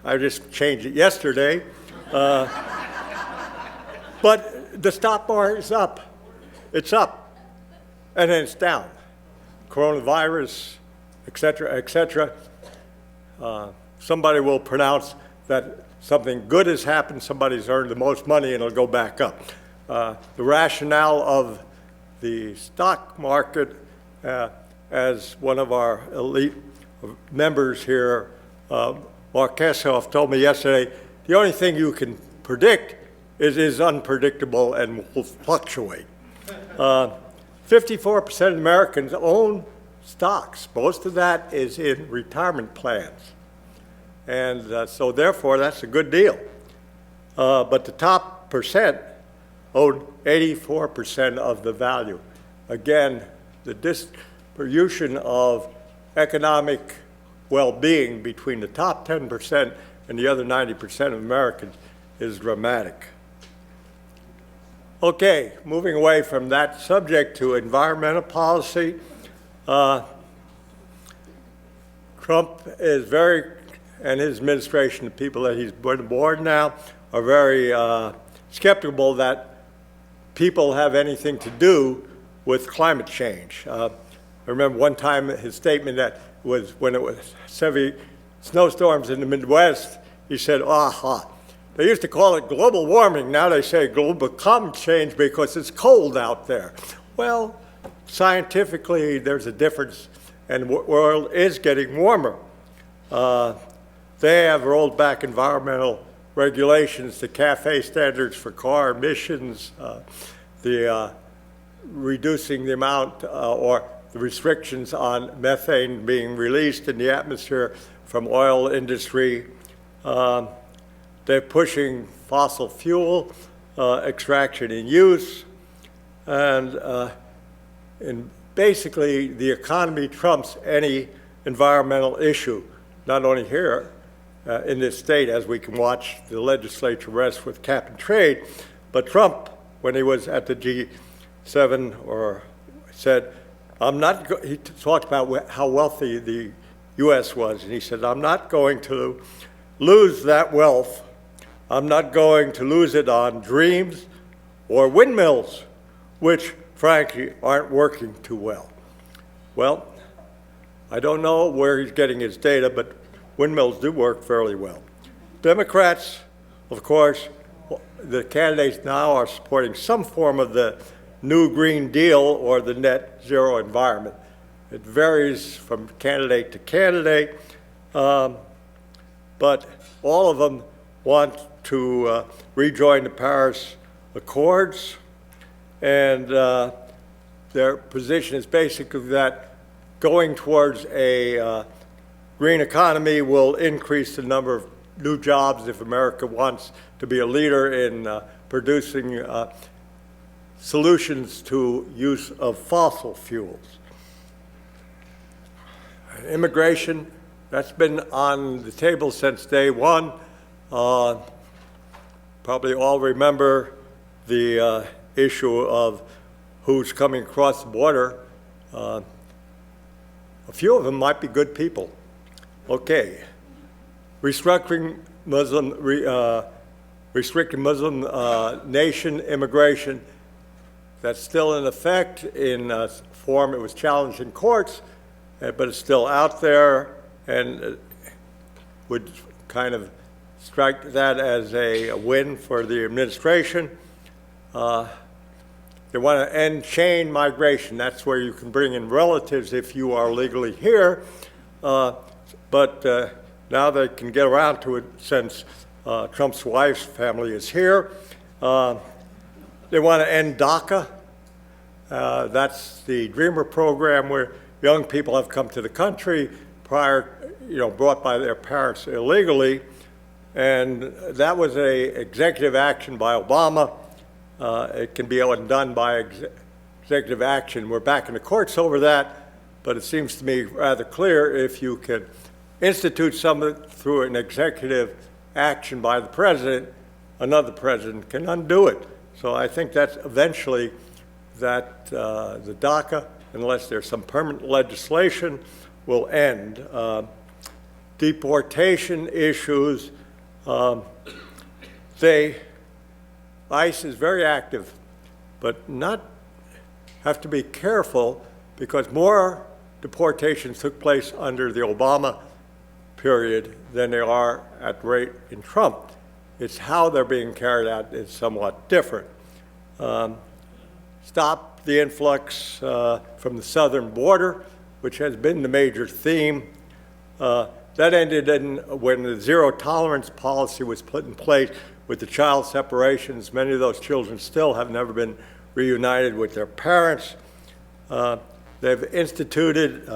I just changed it yesterday. But the stock market is up. It's up, and then it's down. Coronavirus, et cetera, et cetera. Somebody will pronounce that something good has happened, somebody's earned the most money, and it'll go back up. The rationale of the stock market, as one of our elite members here, Mark Kesselhoff, told me yesterday, the only thing you can predict is unpredictable and will fluctuate. 54% of Americans own stocks. Most of that is in retirement plans. And so therefore, that's a good deal. But the top percent own 84% of the value. Again, the distribution of economic well-being between the top 10% and the other 90% of Americans is dramatic. Okay, moving away from that subject to environmental policy. Trump is and his administration, the people that he's put aboard now, are very skeptical that people have anything to do with climate change. I remember one time his statement that was when it was heavy snowstorms in the Midwest, he said, they used to call it global warming. Now they say global climate change because it's cold out there. Well, scientifically, there's a difference, and the world is getting warmer. They have rolled back environmental regulations, the CAFE standards for car emissions, the reducing the amount or the restrictions on methane being released in the atmosphere from oil industry. They're pushing fossil fuel extraction and use, and basically the economy trumps any environmental issue, not only here in this state, as we can watch the legislature rest with cap and trade, but Trump, when he was at the G7, said, he talked about how wealthy the U.S. was, and he said, I'm not going to lose that wealth, I'm not going to lose it on dreams or windmills, which frankly aren't working too well. Well, I don't know where he's getting his data, but windmills do work fairly well. Democrats, of course, the candidates now are supporting some form of the New Green Deal or the net zero environment. It varies from candidate to candidate, but all of them want to rejoin the Paris Accords, and their position is basically that going towards a green economy will increase the number of new jobs if America wants to be a leader in producing solutions to use of fossil fuels. Immigration, that's been on the table since day one. Probably all remember the issue of who's coming across the border. A few of them might be good people. Okay, restricting Muslim nation immigration, that's still in effect in form. It was challenged in courts, but it's still out there, and would kind of strike that as a win for the administration. They want to end chain migration. That's where you can bring in relatives if you are legally here, but now they can get around to it since Trump's wife's family is here. They want to end DACA. That's the Dreamer program where young people have come to the country brought by their parents illegally, and that was a executive action by Obama. It can be undone by executive action. We're back in the courts over that, but it seems to me rather clear if you can institute something through an executive action by the president, another president can undo it. So I think that's eventually that the DACA, unless there's some permanent legislation, will end. Deportation issues, ICE is very active, but not have to be careful because more deportations took place under the Obama period than there are at rate in Trump. It's how they're being carried out is somewhat different. Stop the influx from the southern border, which has been the major theme. That ended when the zero tolerance policy was put in place with the child separations. Many of those children still have never been reunited with their parents. They've instituted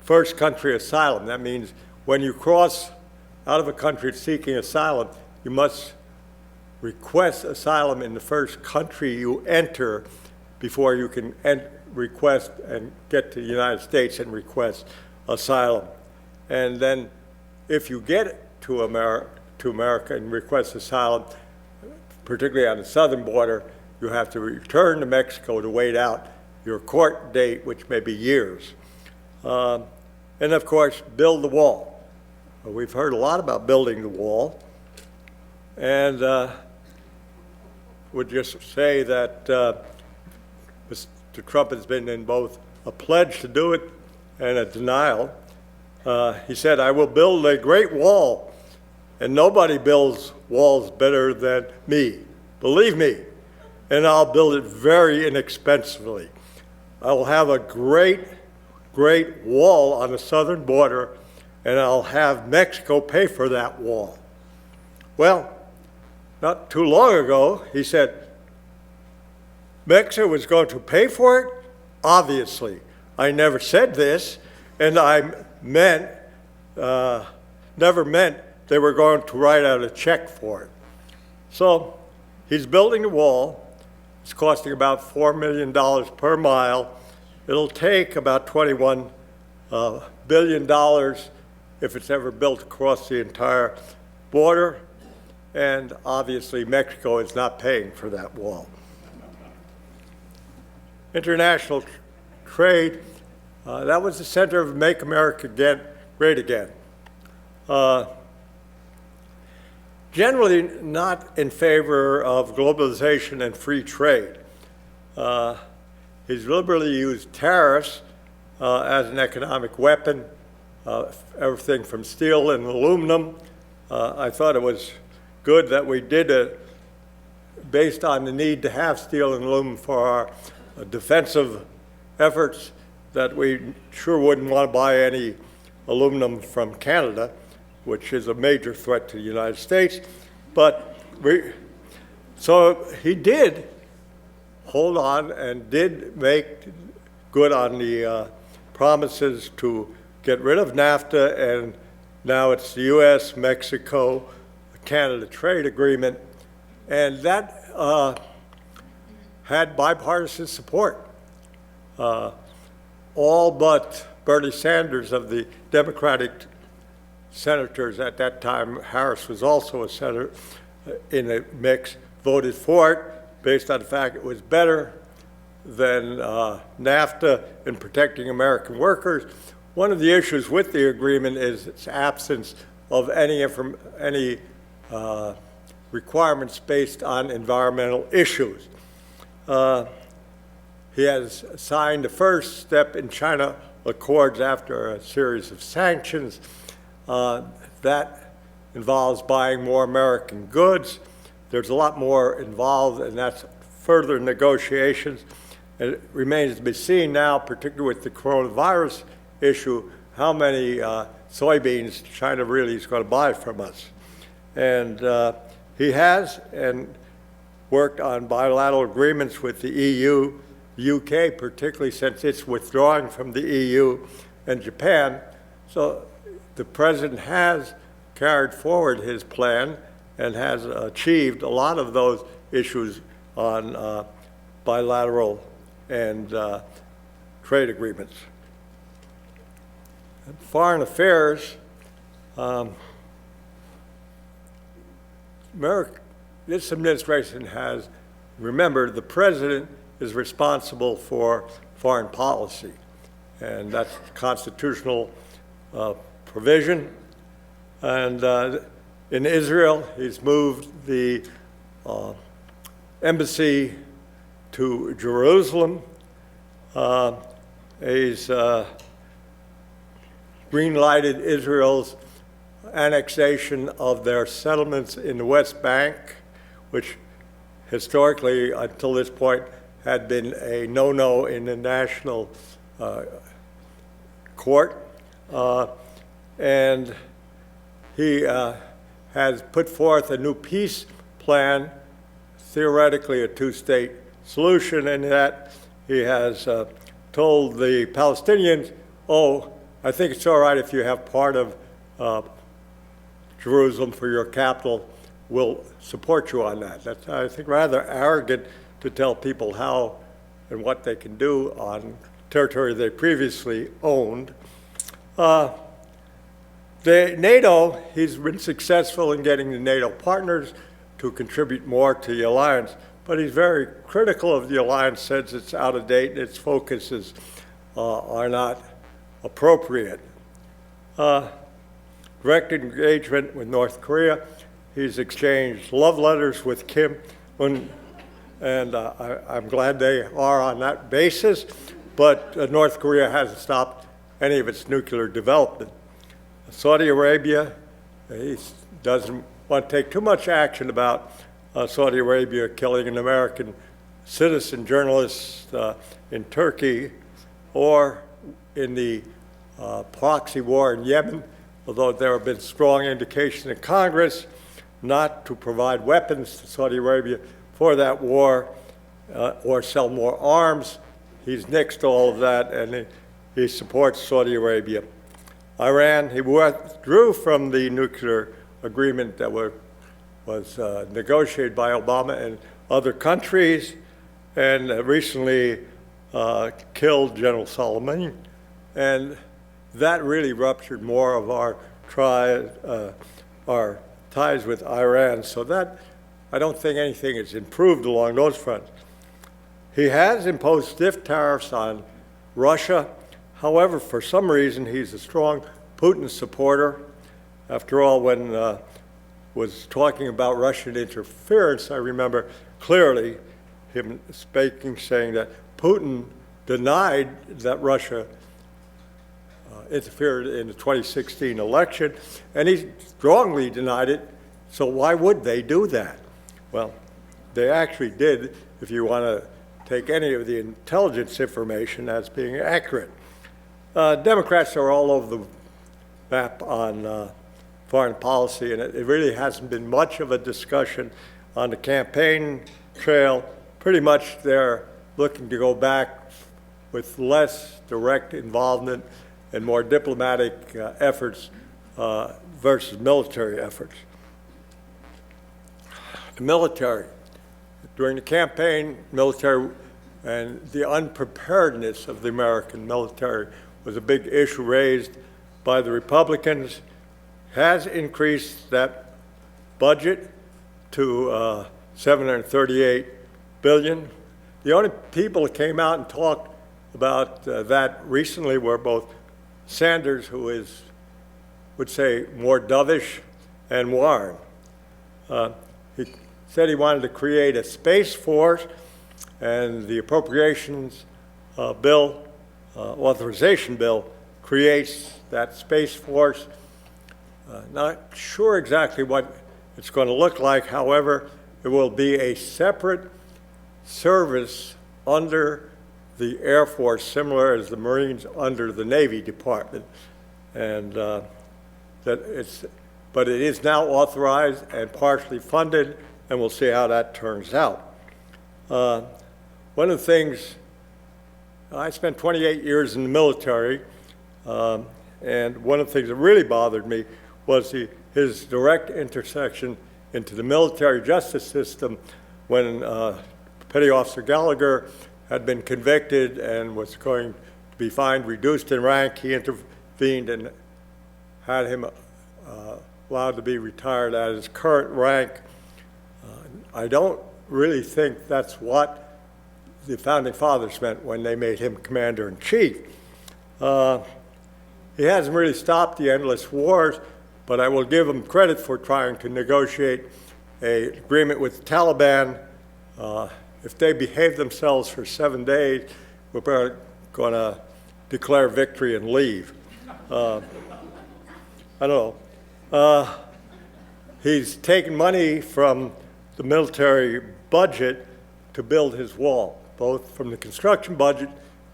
first country asylum. That means when you cross out of a country seeking asylum, you must request asylum in the first country you enter before you can request and get to the United States and request asylum. And then if you get to America and request asylum, particularly on the southern border, you have to return to Mexico to wait out your court date, which may be years. And of course, build the wall. We've heard a lot about building the wall, and would just say that Mr. Trump has been in both a pledge to do it and a denial. He said, "I will build a great wall, and nobody builds walls better than me. Believe me, and I'll build it very inexpensively. I will have a great, great wall on the southern border, and I'll have Mexico pay for that wall." Well, not too long ago, he said, Mexico was going to pay for it? Obviously. I never said this, and I never meant they were going to write out a check for it. So he's building a wall. It's costing about $4 million per mile. It'll take about $21 billion if it's ever built across the entire border. And obviously Mexico is not paying for that wall. International trade, that was the center of Make America Great Again. generally not in favor of globalization and free trade. He's liberally used tariffs as an economic weapon, everything from steel and aluminum. I thought it was good that we did it based on the need to have steel and aluminum for our defensive efforts, that we sure wouldn't want to buy any aluminum from Canada, which is a major threat to the United States. But so he did hold on and did make good on the promises to get rid of NAFTA, and now it's the U.S., Mexico, Canada trade agreement, and that had bipartisan support. All but Bernie Sanders of the Democratic senators at that time, Harris was also a senator in the mix, voted for it based on the fact it was better than NAFTA in protecting American workers. One of the issues with the agreement is its absence of any requirements based on environmental issues. He has signed the first step in China Accords after a series of sanctions. That involves buying more American goods. There's a lot more involved, and that's further negotiations. It remains to be seen now, particularly with the coronavirus issue, how many soybeans China really is going to buy from us. And he has and worked on bilateral agreements with the EU, UK, particularly since it's withdrawing from the EU, and Japan. So the president has carried forward his plan and has achieved a lot of those issues on bilateral and trade agreements. Foreign affairs, this administration has remembered the president is responsible for foreign policy, and that's constitutional provision. And in Israel, he's moved the embassy to Jerusalem. He's green-lighted Israel's annexation of their settlements in the West Bank, which historically, until this point, had been a no-no in the national court. And he has put forth a new peace plan, theoretically a two-state solution, in that he has told the Palestinians, oh, I think it's all right if you have part of Jerusalem for your capital. We'll support you on that. That's, I think, rather arrogant to tell people how and what they can do on territory they previously owned. The NATO, he's been successful in getting the NATO partners to contribute more to the alliance, but he's very critical of the alliance, says it's out of date and its focuses are not appropriate. Direct engagement with North Korea. He's exchanged love letters with Kim, and I'm glad they are on that basis, but North Korea hasn't stopped any of its nuclear development. Saudi Arabia, he doesn't want to take too much action about Saudi Arabia killing an American citizen journalist in Turkey, or in the proxy war in Yemen, although there have been strong indications in Congress not to provide weapons to Saudi Arabia for that war or sell more arms. He's nixed all of that, and he supports Saudi Arabia. Iran, he withdrew from the nuclear agreement that was negotiated by Obama and other countries, and recently killed General Soleimani. And that really ruptured more of our ties with Iran. So that, I don't think anything has improved along those fronts. He has imposed stiff tariffs on Russia. However, for some reason, he's a strong Putin supporter. After all, when was talking about Russian interference, I remember clearly him speaking, saying that Putin denied that Russia interfered in the 2016 election, and he strongly denied it, so why would they do that? Well, they actually did, if you want to take any of the intelligence information as being accurate. Democrats are all over the map on foreign policy, and it really hasn't been much of a discussion on the campaign trail. Pretty much they're looking to go back with less direct involvement and more diplomatic efforts versus military efforts. The military. During the campaign, military and the unpreparedness of the American military was a big issue raised by the Republicans, has increased that budget to $738 billion. The only people that came out and talked about that recently were both Sanders, who would say more dovish, and Warren. He said he wanted to create a space force, and the Appropriations bill, authorization bill, creates that space force. Not sure exactly what it's going to look like. However, it will be a separate service under the Air Force, similar as the Marines under the Navy Department. And but it is now authorized and partially funded, and we'll see how that turns out. One of the things, I spent 28 years in the military, and one of the things that really bothered me was his direct intersection into the military justice system when Petty Officer Gallagher had been convicted and was going to be fined, reduced in rank. He intervened and had him allowed to be retired at his current rank. I don't really think that's what the Founding Fathers meant when they made him Commander-in-Chief. He hasn't really stopped the endless wars, but I will give him credit for trying to negotiate an agreement with the Taliban. If they behave themselves for 7 days, we're probably going to declare victory and leave. I don't know. He's taken money from the military budget to build his wall, both from the construction budget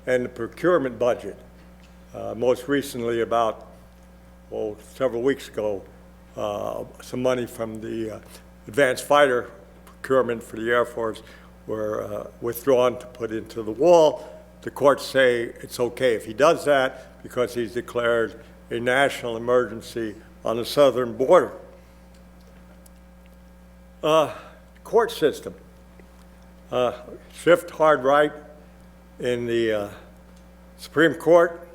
and the procurement budget. Most recently, about several weeks ago, some money from the advanced fighter procurement for the Air Force were withdrawn to put into the wall. The courts say it's okay if he does that because he's declared a national emergency on the southern border. Court system. Shift hard right in the Supreme Court.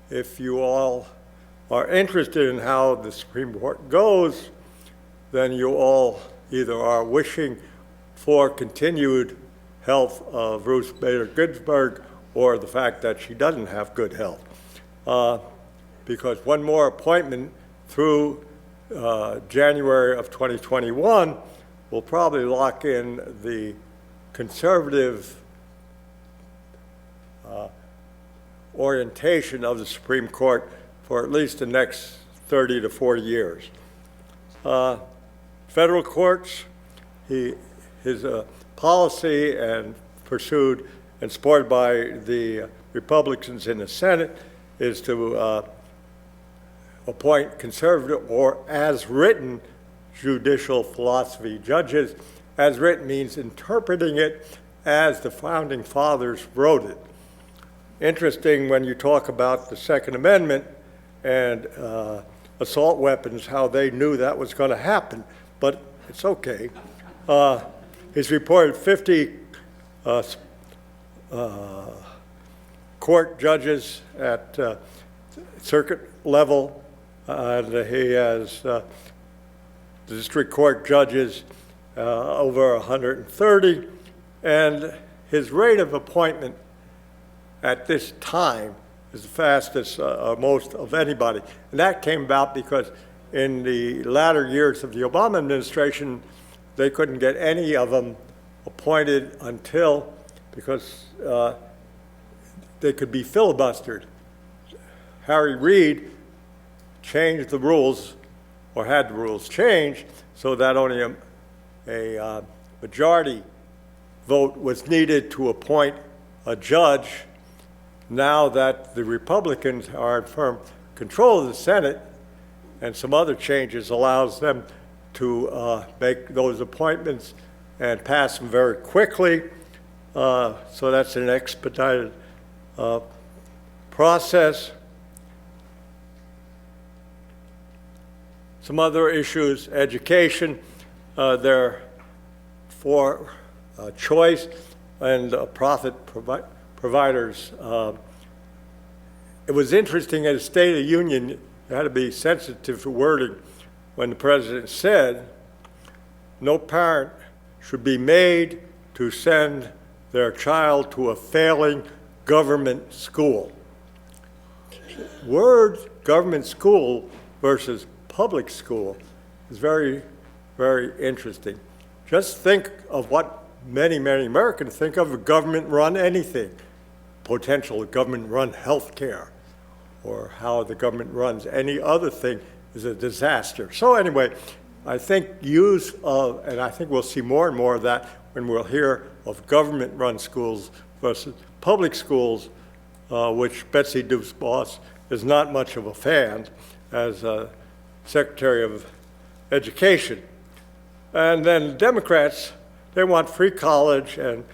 If you all are interested in how the Supreme Court goes, then you all either are wishing for continued health of Ruth Bader Ginsburg or the fact that she doesn't have good health. Because one more appointment through January of 2021 will probably lock in the conservative orientation of the Supreme Court for at least the next 30 to 40 years. Federal courts, his policy and pursued and supported by the Republicans in the Senate is to appoint conservative or as written judicial philosophy judges. As written means interpreting it as the Founding Fathers wrote it. Interesting when you talk about the Second Amendment and assault weapons, how they knew that was going to happen, but it's okay. He's reported 50 court judges at circuit level, and he has the district court judges over 130, and his rate of appointment at this time is the fastest most of anybody. And that came about because in the latter years of the Obama administration, they couldn't get any of them appointed until, because they could be filibustered. Harry Reid changed the rules, or had the rules changed, so that only a majority vote was needed to appoint a judge. Now that the Republicans are in firm control of the Senate, and some other changes allows them to make those appointments and pass them very quickly. So that's an expedited process. Some other issues, education, they're for choice and profit providers. It was interesting at a State of the Union, you had to be sensitive to wording when the president said, no parent should be made to send their child to a failing government school. Word government school versus public school is very, very interesting. Just think of what many Americans think of a government-run anything, potential government-run health care, or how the government runs any other thing is a disaster. So anyway, I think use of, and I think we'll see more and more of that when we'll hear of government-run schools versus public schools, which Betsy DuBois is not much of a fan as Secretary of Education. And then Democrats, they want free college and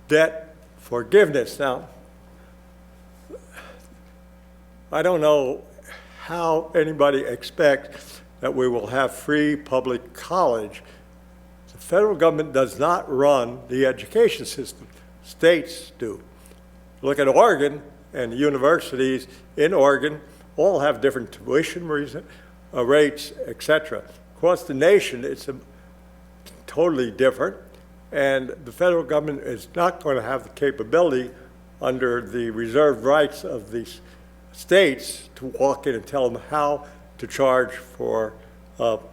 debt forgiveness. Now, I don't know how anybody expects that we will have free public college. The federal government does not run the education system. States do. Look at Oregon, and the universities in Oregon all have different tuition rates, etc. Across the nation, it's totally different, and the federal government is not going to have the capability under the reserved rights of these states to walk in and tell them how to charge for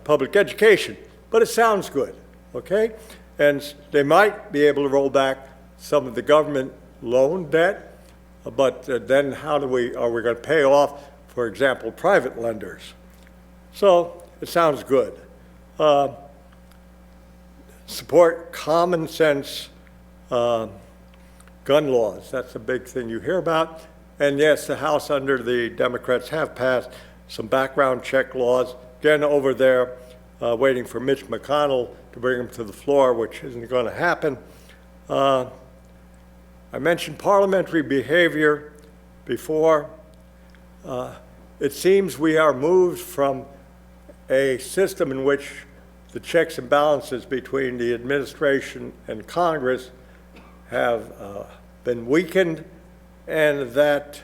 public education. But it sounds good, okay? And they might be able to roll back some of the government loan debt, but then how are we going to pay off, for example, private lenders? So it sounds good. Support common sense gun laws. That's a big thing you hear about. And yes, the House under the Democrats have passed some background check laws. Again, over there, waiting for Mitch McConnell to bring them to the floor, which isn't going to happen. I mentioned parliamentary behavior before. It seems we are moved from a system in which the checks and balances between the administration and Congress have been weakened, and that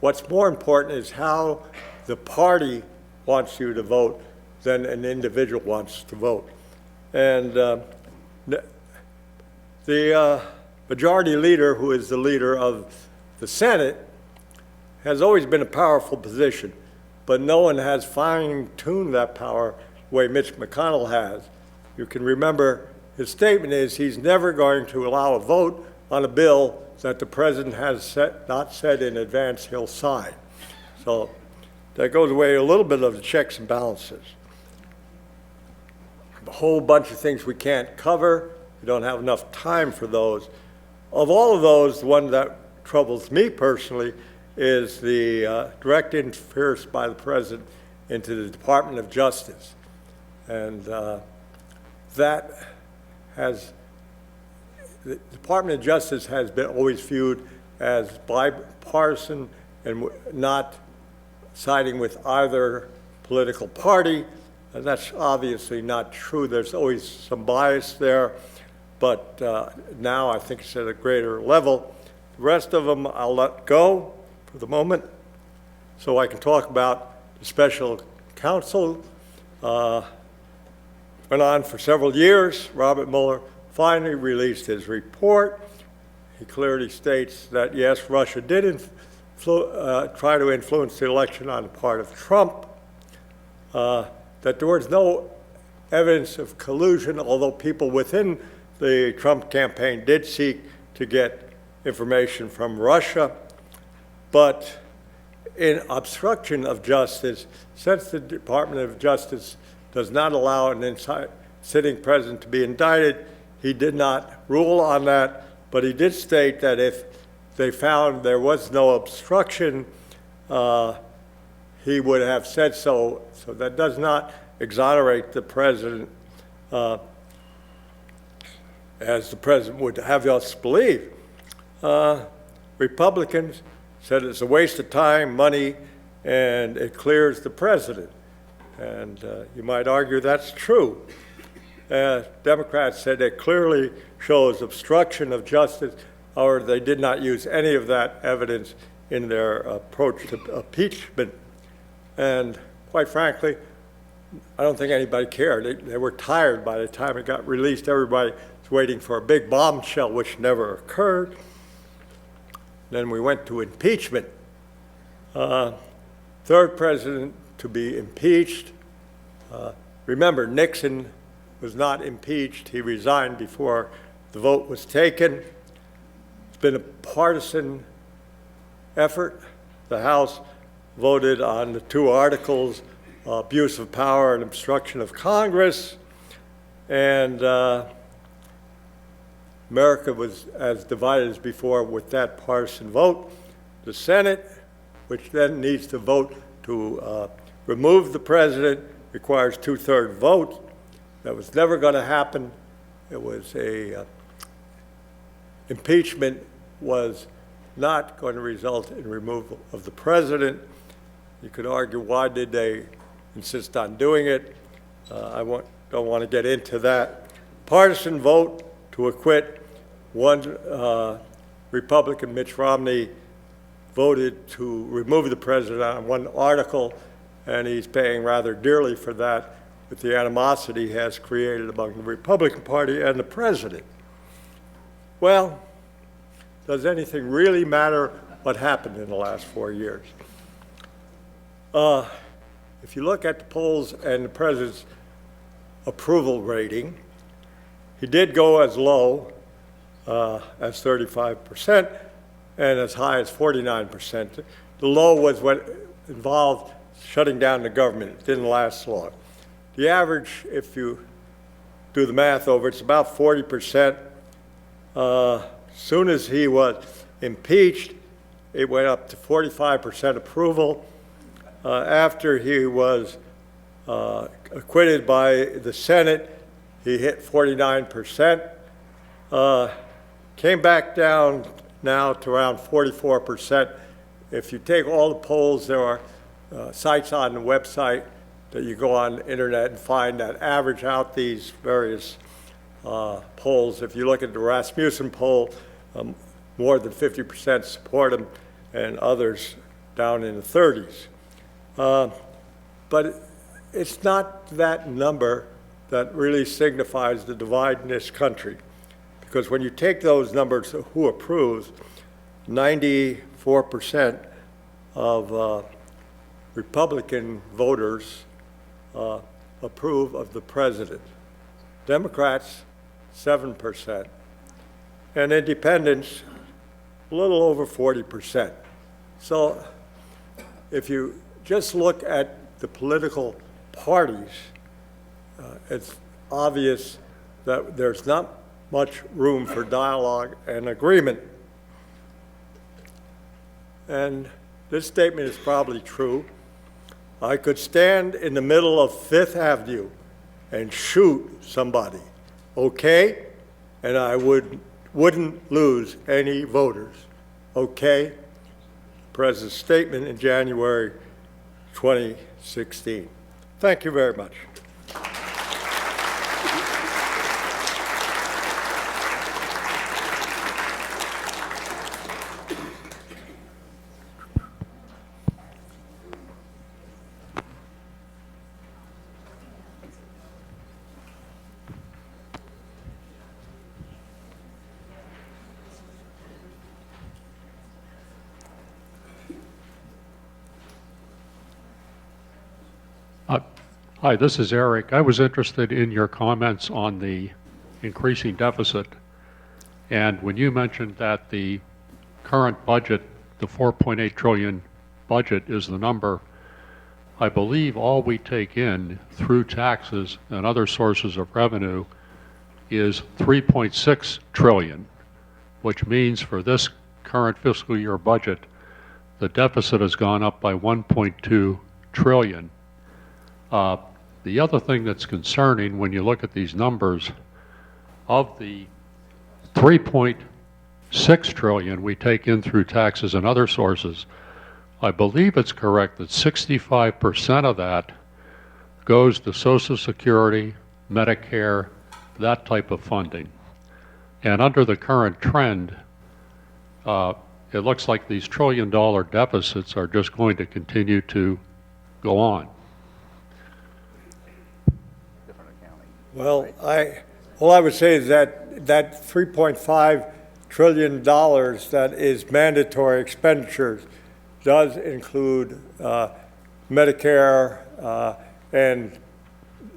what's more important is how the party wants you to vote than an individual wants to vote. And the majority leader, who is the leader of the Senate, has always been a powerful position, but no one has fine-tuned that power the way Mitch McConnell has. You can remember his statement is he's never going to allow a vote on a bill that the president has not said in advance he'll sign. So that goes away a little bit of the checks and balances. A whole bunch of things we can't cover. We don't have enough time for those. Of all of those, the one that troubles me personally is the direct interference by the president into the Department of Justice. And that has, the Department of Justice has been always viewed as bipartisan and not siding with either political party. And that's obviously not true. There's always some bias there, but now I think it's at a greater level. The rest of them I'll let go for the moment so I can talk about the special counsel. Went on for several years. Robert Mueller finally released his report. He clearly states that, yes, Russia did try to influence the election on the part of Trump. that there was no evidence of collusion, although people within the Trump campaign did seek to get information from Russia. But in obstruction of justice, since the Department of Justice does not allow an sitting president to be indicted, he did not rule on that, but he did state that if they found there was no obstruction, he would have said so. So that does not exonerate the president, as the president would have us believe. Republicans said it's a waste of time, money, and it clears the president. And you might argue that's true. Democrats said it clearly shows obstruction of justice. However, they did not use any of that evidence in their approach to impeachment. And quite frankly, I don't think anybody cared. They were tired by the time it got released. Everybody was waiting for a big bombshell, which never occurred. Then we went to impeachment. Third president to be impeached. Remember, Nixon was not impeached. He resigned before the vote was taken. It's been a partisan effort. The House voted on the two articles, abuse of power and obstruction of Congress. And America was as divided as before with that partisan vote. The Senate, which then needs to vote to remove the president, requires two-thirds vote. That was never going to happen. It was impeachment was not going to result in removal of the president. You could argue, why did they insist on doing it? I don't want to get into that. Partisan vote to acquit. One Republican, Mitch Romney, voted to remove the president on one article, and he's paying rather dearly for that with the animosity he has created among the Republican Party and the president. Well, does anything really matter what happened in the last 4 years? If you look at the polls and the president's approval rating, he did go as low as 35% and as high as 49%. The low was what involved shutting down the government. It didn't last long. The average, if you do the math over, it's about 40%. Soon as he was impeached, it went up to 45% approval. After he was acquitted by the Senate, he hit 49%. Came back down now to around 44%. If you take all the polls, there are sites on the website that you go on the internet and find that average out these various polls. If you look at the Rasmussen poll, more than 50% support him, and others down in the 30s. But it's not that number that really signifies the divide in this country. Because when you take those numbers of who approves, 94% of Republican voters approve of the president. Democrats, 7%. And independents, a little over 40%. So if you just look at the political parties, it's obvious that there's not much room for dialogue and agreement. And this statement is probably true. I could stand in the middle of Fifth Avenue and shoot somebody, okay? And I wouldn't lose any voters, okay? President's statement in January 2016. Thank you very much. Hi, this is Eric. I was interested in your comments on the increasing deficit. And when you mentioned that the current budget, the 4.8 trillion budget is the number, I believe all we take in through taxes and other sources of revenue is 3.6 trillion, which means for this current fiscal year budget, the deficit has gone up by 1.2 trillion. The other thing that's concerning when you look at these numbers, of the 3.6 trillion we take in through taxes and other sources, I believe it's correct that 65% of that goes to Social Security, Medicare, that type of funding. And under the current trend, it looks like these trillion-dollar deficits are just going to continue to go on. Well, all I would say is that $3.5 trillion that is mandatory expenditures does include Medicare and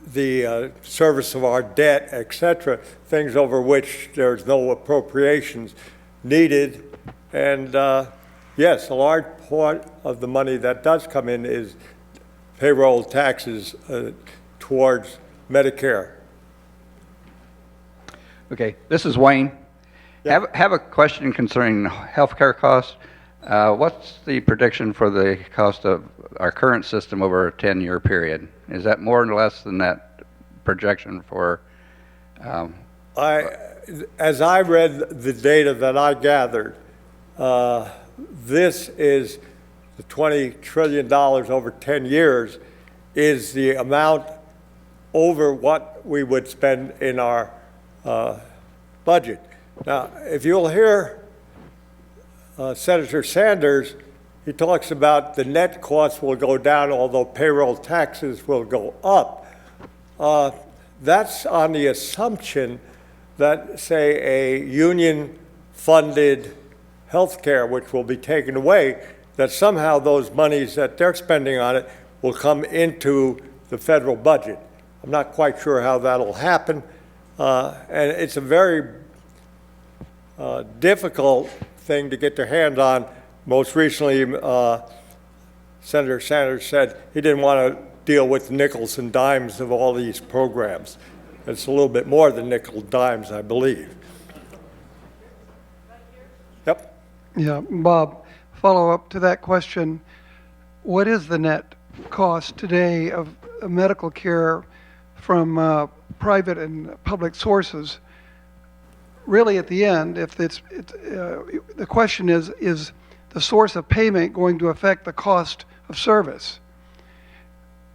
the service of our debt, et cetera, things over which there's no appropriations needed. And yes, a large part of the money that does come in is payroll taxes towards Medicare. Okay, this is Wayne. Yeah. Have a question concerning healthcare costs. What's the prediction for the cost of our current system over a 10-year period? Is that more or less than that projection for? As I read the data that I gathered, this is the $20 trillion over 10 years is the amount over what we would spend in our budget. Now, if you'll hear Senator Sanders, he talks about the net costs will go down, although payroll taxes will go up. That's on the assumption that, say, a union-funded health care, which will be taken away, that somehow those monies that they're spending on it will come into the federal budget. I'm not quite sure how that'll happen. And it's a very difficult thing to get their hand on. Most recently, Senator Sanders said he didn't want to deal with the nickels and dimes of all these programs. It's a little bit more than nickel and dimes, I believe. Yep. Yeah, Bob, follow up to that question. What is the net cost today of medical care from private and public sources? Really, at the end, if the question is the source of payment going to affect the cost of service?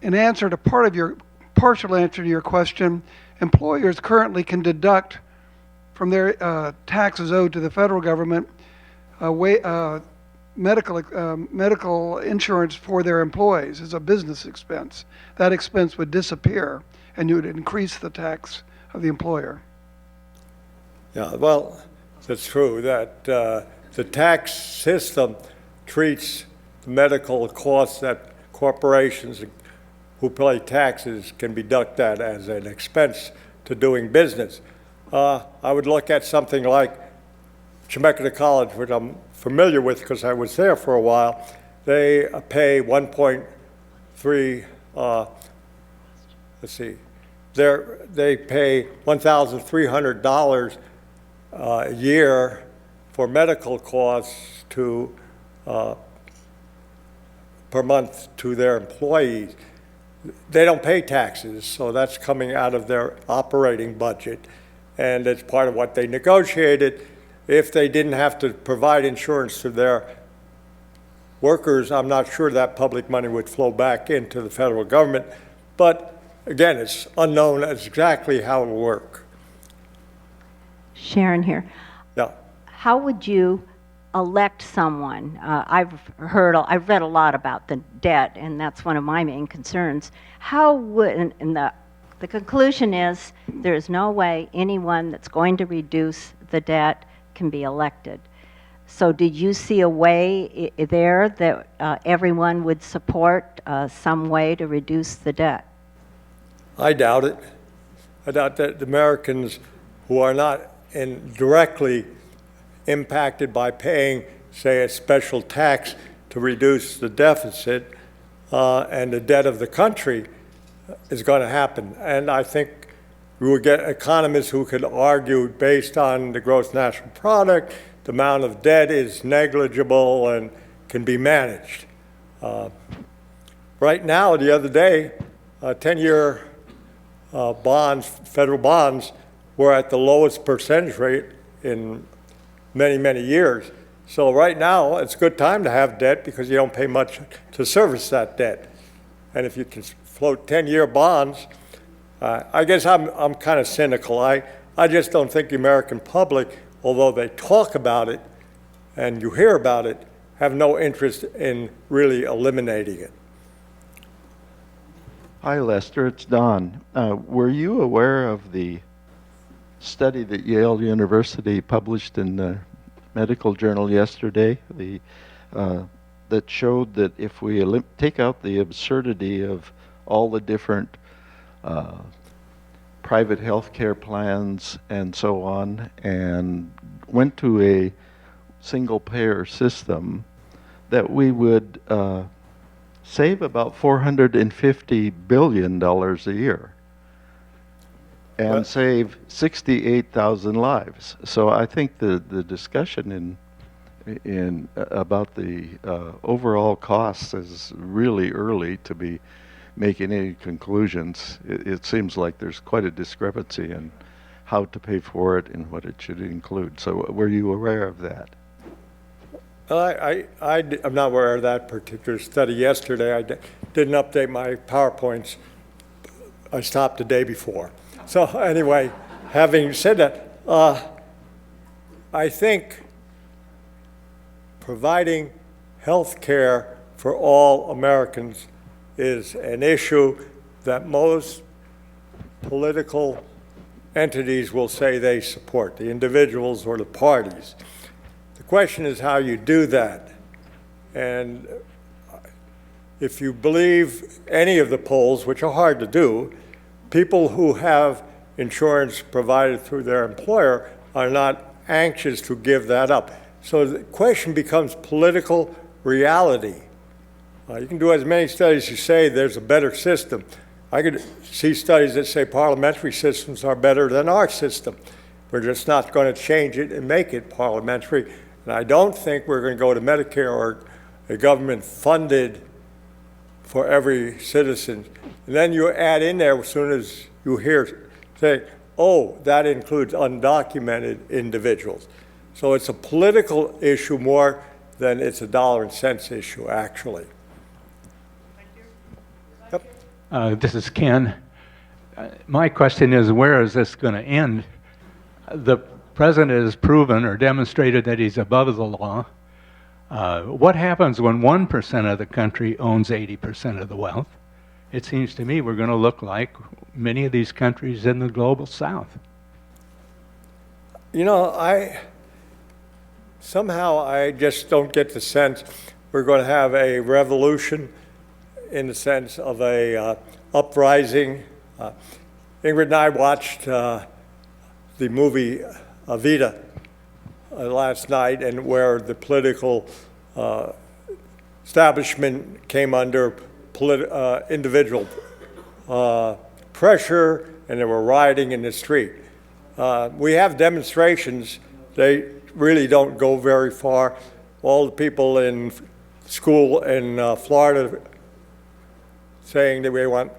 In answer to partial answer to your question, employers currently can deduct from their taxes owed to the federal government medical insurance for their employees as a business expense. That expense would disappear, and you would increase the tax of the employer. Yeah, well, that's true that the tax system treats the medical costs that corporations who pay taxes can deduct that as an expense to doing business. I would look at something like Chemeketa College, which I'm familiar with because I was there for a while. They pay 1.3, let's see, they pay $1,300 a year for medical costs per month to their employees. They don't pay taxes, so that's coming out of their operating budget, and it's part of what they negotiated. If they didn't have to provide insurance to their workers, I'm not sure that public money would flow back into the federal government, but again, it's unknown as exactly how it will work. Sharon here. Yeah. How would you elect someone? I've read a lot about the debt, and that's one of my main concerns. How would, and the conclusion is there is no way anyone that's going to reduce the debt can be elected. So did you see a way there that everyone would support some way to reduce the debt? I doubt it. I doubt that the Americans who are not directly impacted by paying, say, a special tax to reduce the deficit and the debt of the country is going to happen. And I think we would get economists who could argue based on the gross national product, the amount of debt is negligible and can be managed. Right now, the other day, 10-year bonds, federal bonds, were at the lowest percentage rate in many, many years. So right now, it's a good time to have debt because you don't pay much to service that debt. And if you can float 10-year bonds, I guess I'm kind of cynical. I just don't think the American public, although they talk about it and you hear about it, have no interest in really eliminating it. Hi, Lester. It's Don. Were you aware of the study that Yale University published in the medical journal yesterday? That showed that if we take out the absurdity of all the different private health care plans and so on, and went to a single-payer system, that we would save about $450 billion a year and save 68,000 lives. So I think the discussion in about the overall costs is really early to be making any conclusions. It seems like there's quite a discrepancy in how to pay for it and what it should include. So were you aware of that? I'm not aware of that particular study yesterday. I didn't update my PowerPoints. I stopped the day before. So anyway, having said that, I think providing health care for all Americans is an issue that most political entities will say they support, the individuals or the parties. The question is how you do that. And if you believe any of the polls, which are hard to do, people who have insurance provided through their employer are not anxious to give that up. So the question becomes political reality. You can do as many studies as you say there's a better system. I could see studies that say parliamentary systems are better than our system. We're just not going to change it and make it parliamentary. And I don't think we're going to go to Medicare or a government funded for every citizen. And then you add in there as soon as you hear say, oh, that includes undocumented individuals. So it's a political issue more than it's a dollar and cents issue, actually. This is Ken. My question is, where is this going to end? The president has proven or demonstrated that he's above the law. What happens when 1% of the country owns 80% of the wealth? It seems to me we're going to look like many of these countries in the global south. You know, I just don't get the sense we're going to have a revolution in the sense of a uprising. Ingrid and I watched the movie Evita last night, and where the political establishment came under individual pressure, and they were rioting in the street. We have demonstrations. They really don't go very far. All the people in school in Florida saying that we want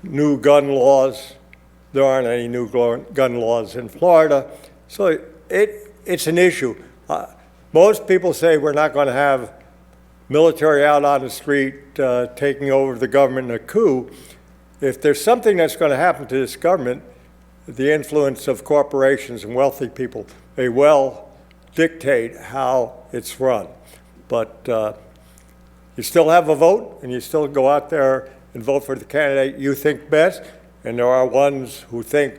new gun laws. There aren't any new gun laws in Florida. So it's an issue. Most people say we're not going to have military out on the street taking over the government in a coup. If there's something that's going to happen to this government, the influence of corporations and wealthy people may well dictate how it's run. But you still have a vote, and you still go out there and vote for the candidate you think best. And there are ones who think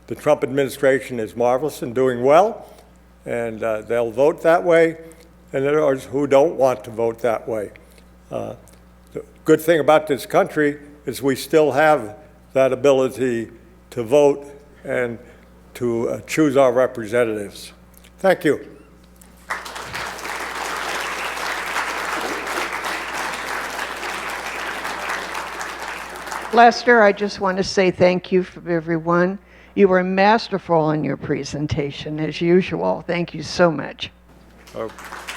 the Trump administration is marvelous and doing well, and they'll vote that way. And there are who don't want to vote that way. The good thing about this country is we still have that ability to vote and to choose our representatives. Thank you. Lester, I just want to say thank you for everyone. You were masterful in your presentation, as usual. Thank you so much. Okay.